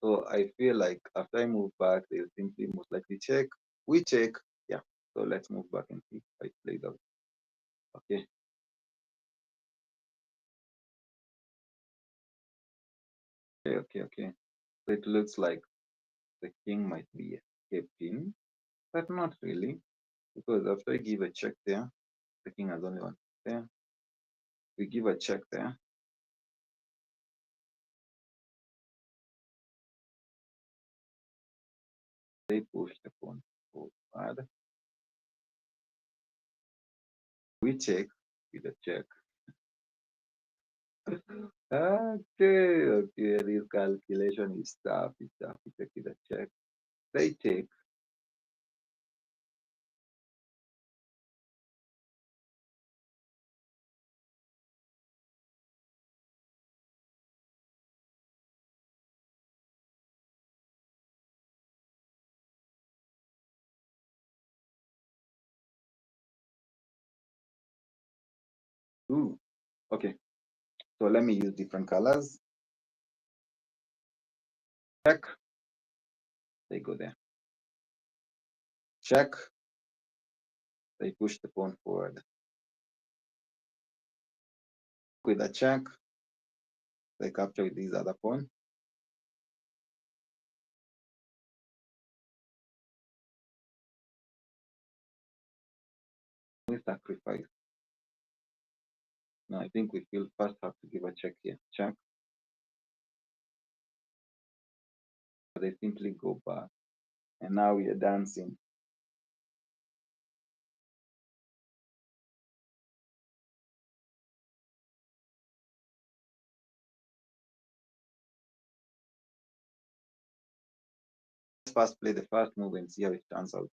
Speaker 1: So I feel like after I move back, they'll simply most likely check. We check. Yeah. So let's move back and see how it plays out. Okay. Okay. So it looks like the king might be escaping, but not really, because after I give a check there, the king has only one there. We give a check there. They push the pawn forward. We check with a check. Okay. This calculation is tough. It's tough. We check with a check. They take. Ooh. Okay. So let me use different colors. Check. They go there. Check. They push the pawn forward. With a check, they capture with this other pawn. We sacrifice. Now I think we will first have to give a check here. Check. They simply go back. And now we are dancing. Let's first play the first move and see how it turns out.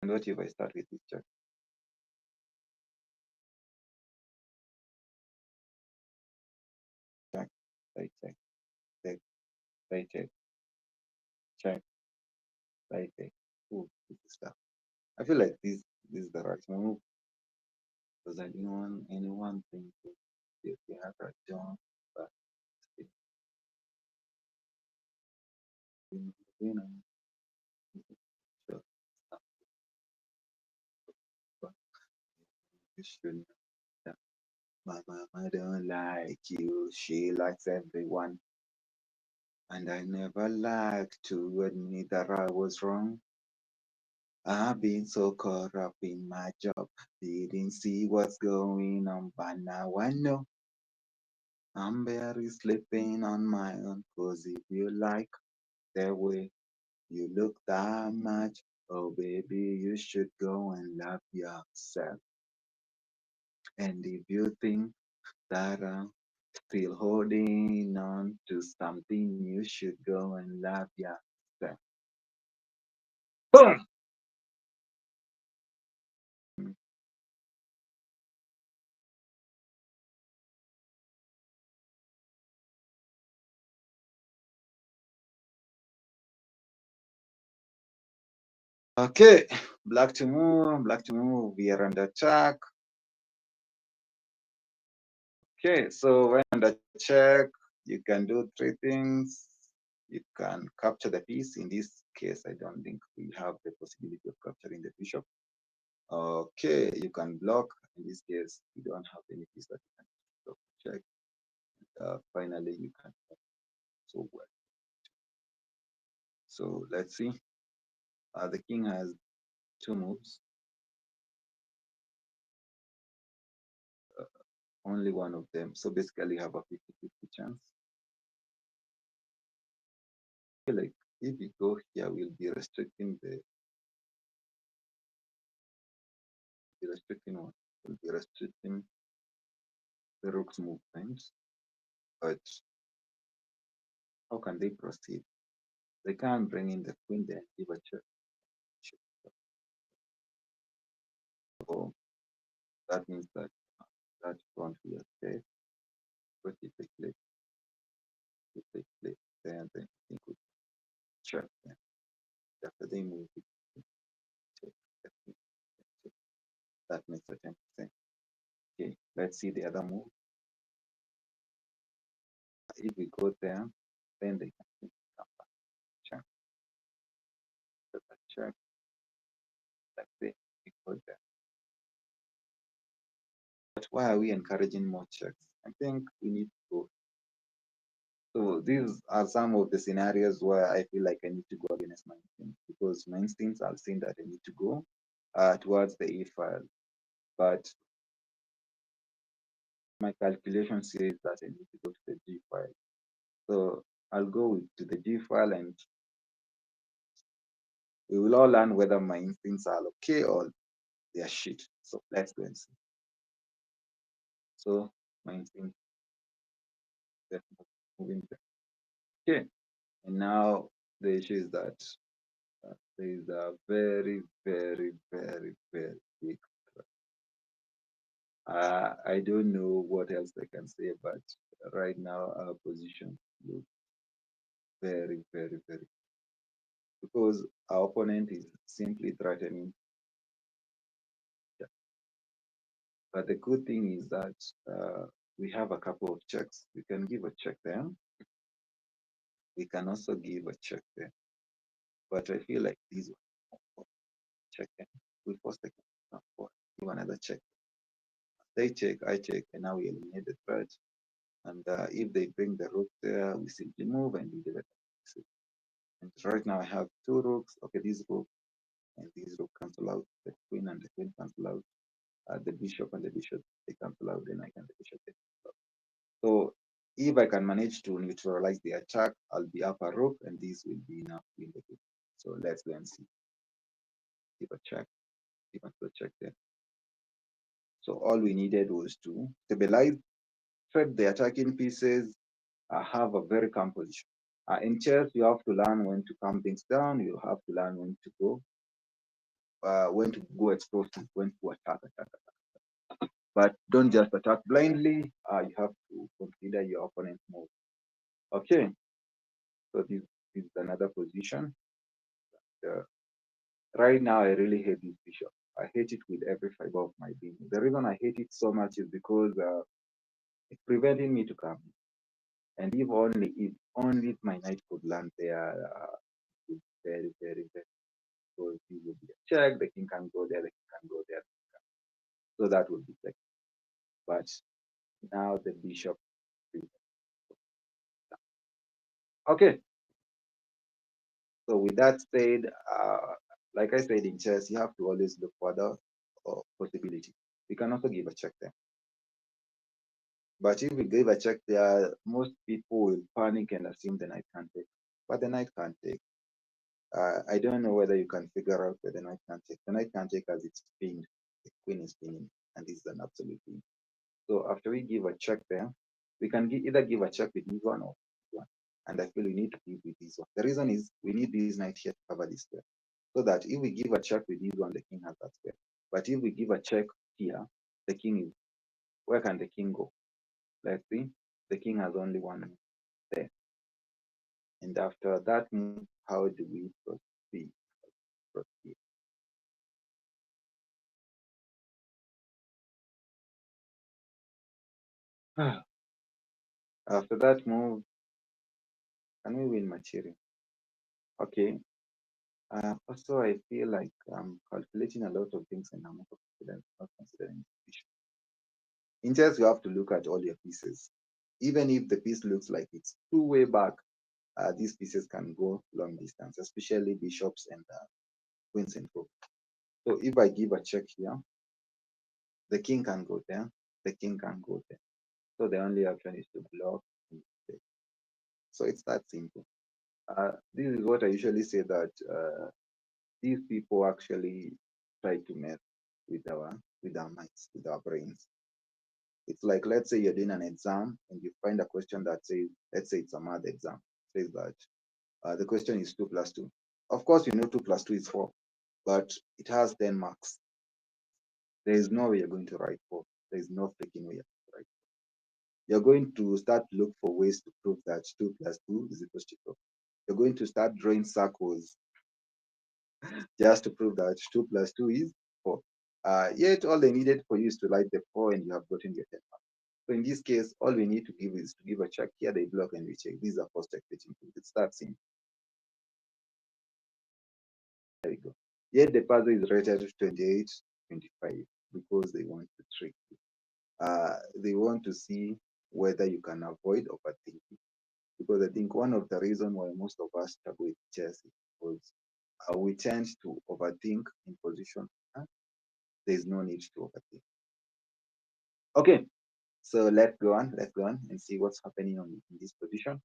Speaker 1: And what if I start with this check? Check, right check, check, right check, right check. Ooh, this is tough. I feel like this is the right move because I didn't want anyone thinking if we have a jump, but you know, so, but you should know. My mama don't like you. She likes everyone. And I never like to admit that I was wrong. I've been so caught up in my job, didn't see what's going on, but now I know I'm barely sleeping on my own. 'Cause if you like the way you look that much, oh baby, you should go and love yourself. And if you think that I'm still holding on to something, you should go and love yourself. Boom! Okay, black to move. We are under check. Okay, so when under check, you can do three things. You can capture the piece. In this case, I don't think we have the possibility of capturing the bishop. Okay, you can block. In this case, we don't have any piece that you can block. Check. Finally, you can. So well. So let's see. The king has two moves. Uh, Only one of them. So basically, you have a 50-50 chance. Feel like if we go here, we'll be restricting what? We'll be restricting the rook's movement. But how can they proceed? They can't bring in the queen there and give a check. So that means that that front we are safe. But if they play, then I think we check them. After they move, we check. That makes a 10%. Okay, let's see the other move. If we go there, then they can come back. Check, check, like this. We go there. But why are we encouraging more checks? I think we need to go. So these are some of the scenarios where I feel like I need to go against my instincts because my instincts are saying that I need to go towards the E file, but my calculation says that I need to go to the G file. So I'll go to the G file and we will all learn whether my instincts are okay or they are shit. So let's go and see. So my instinct is moving there. Okay, and now the issue is that there is a very, very, very, very big. I don't know what else I can say, but right now our position looks very, very, very because our opponent is simply threatening. Yeah. But the good thing is that we have a couple of checks. We can give a check there. We can also give a check there. But I feel like these one check there. We first take give another check. They check, I check, and now we eliminate the threat. And if they bring the rook there, we simply move and we develop. And right now I have two rooks. Okay, this rook and this rook cancel out the queen and the queen cancel out the bishop and the bishop they cancel out. Then I can the bishop they cancel out. So if I can manage to neutralize the attack, I'll be up a rook and this will be enough to win the game. So let's go and see. Give a check. Give a check there. So all we needed was to stabilize, thread the attacking pieces, have a very calm position. In chess, you have to learn when to calm things down. You have to learn when to go explosive, when to attack. But don't just attack blindly. You have to consider your opponent's move. Okay, so this is another position. Uh, right now, I really hate this bishop. I hate it with every fiber of my being. The reason I hate it so much is because it's preventing me to come. And if only my knight could land there, it's very, very, very. So it would be a check. The king can go there. The king can go there. So that would be like. But now the bishop Okay, so with that said, like I said in chess, you have to always look for the possibility. We can also give a check there. But if we give a check there, most people will panic and assume the knight can't take. But the knight can't take. I don't know whether you can figure out where the knight can't take. The knight can't take as it's pinned. The queen is pinning, and this is an absolute pin. So after we give a check there, we can either give a check with this one or this one. And I feel we need to give with this one. The reason is we need this knight here to cover this square. So that if we give a check with this one, the king has that square. But if we give a check here, the king is, where can the king go? Let's see. The king has only one move there. And after that move, how do we proceed? Proceed. After that move, can we win material? Okay. Also, I feel like I'm calculating a lot of things and I'm not considering the issue. In chess, you have to look at all your pieces. Even if the piece looks like it's too way back, these pieces can go long distance, especially bishops and queens and rook. So if I give a check here, the king can go there, the king can go there. So the only option is to block. So it's that simple. This is what I usually say that these people actually try to mess with our minds, with our brains. It's like, let's say you're doing an exam and you find a question that says, let's say it's a math exam, says that the question is 2 plus 2. Of course, you know 2 plus 2 is 4, but it has 10 marks. There is no way you're going to write 4. There is no freaking way you're going to write. You're going to start to look for ways to prove that 2 plus 2 is equal to 4. You're going to start drawing circles just to prove that 2 plus 2 is 4. Yet all they needed for you is to write the 4 and you have gotten your 10 marks. So in this case, all we need to give is to give a check here, they block and we check. These are first check. It starts in. There we go. Yet the puzzle is rated 28, 25 because they want to trick you. They want to see whether you can avoid overthinking. Because I think one of the reasons why most of us struggle with chess is because we tend to overthink in position. There's no need to overthink. Okay, so let's go on. Let's go on and see what's happening in this position.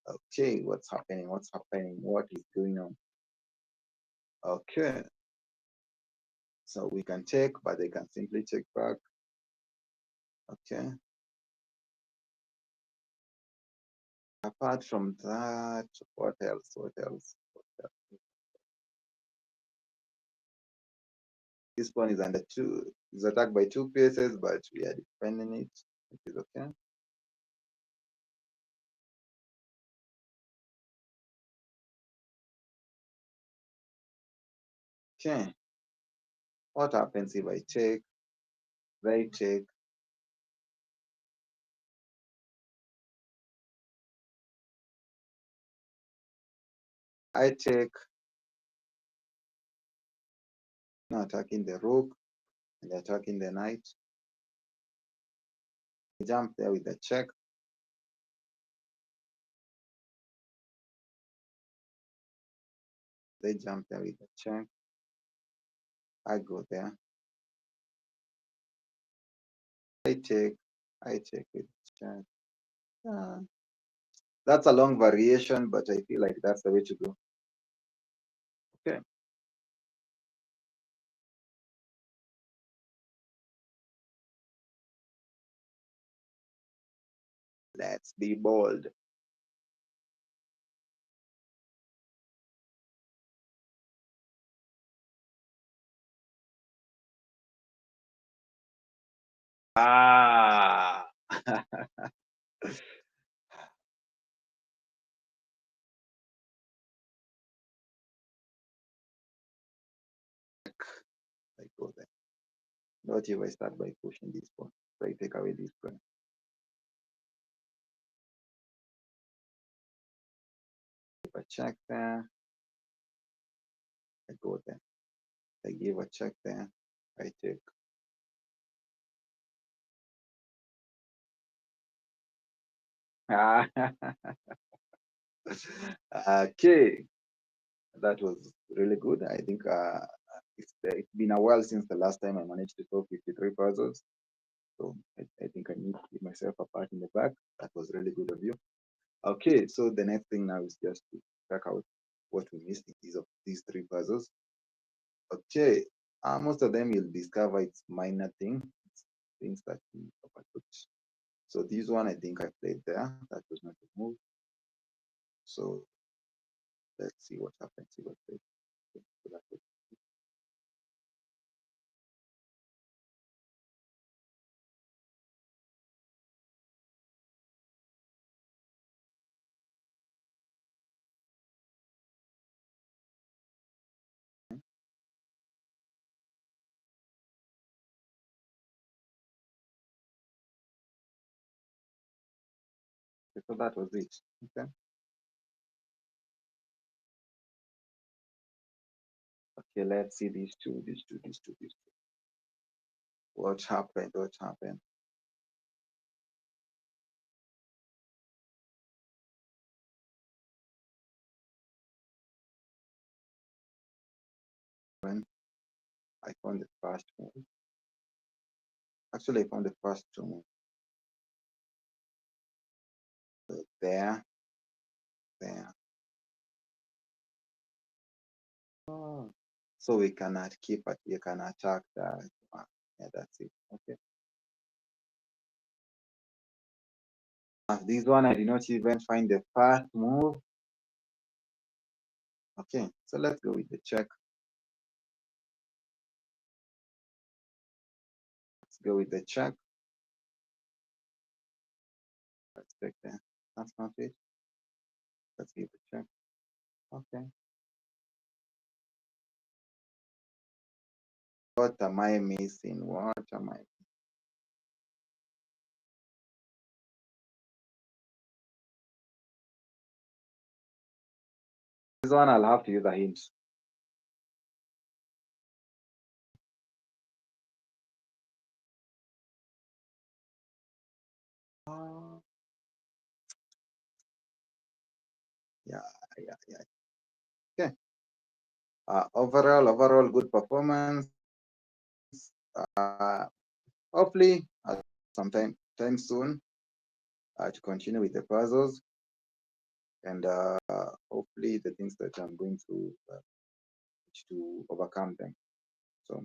Speaker 1: Okay, what's happening? What's happening? What is going on? Okay, so we can check, but they can simply check back. Okay. Apart from that, what else? What else? What else? This one is under two, is attacked by two pieces, but we are defending it. It is okay. Okay. What happens if I take, they take, I take, now attacking the rook and attacking the knight. I jump there with the check. They jump there with the check. I go there. I take, I take with the check. Uh, that's a long variation, but I feel like that's the way to go. Okay. Let's be bold. Ah, I go there. Not if I start by pushing this pawn. So I take away this pawn. If I check there, I go there. I give a check there. I take. Ah, Okay, that was really good. I think it's been a while since the last time I managed to solve 53 puzzles. So I think I need to give myself a pat in the back. That was really good of you. Okay, so the next thing now is just to check out what we missed in these three puzzles. Okay, most of them you'll discover it's minor things that we overlooked. So this one I think I played there. That was not a move. So let's see what happens. See what they so that was- okay, so that was it. Okay. Okay, let's see these two. What happened? What happened? When I found the first move. Actually, I found the first two moves. So there, there. Oh. So we cannot keep it. We can attack that. Yeah, that's it. Okay. This one I did not even find the first move. Okay, so let's go with the check. Let's go with the check. Let's check there. That's not it. Let's give a check. Okay. What am I missing? What am I? This one I'll have to use a hint. Uh, yeah, yeah. Okay. Overall, good performance. Uh, hopefully, sometime soon, to continue with the puzzles and hopefully the things that I'm going to overcome them. So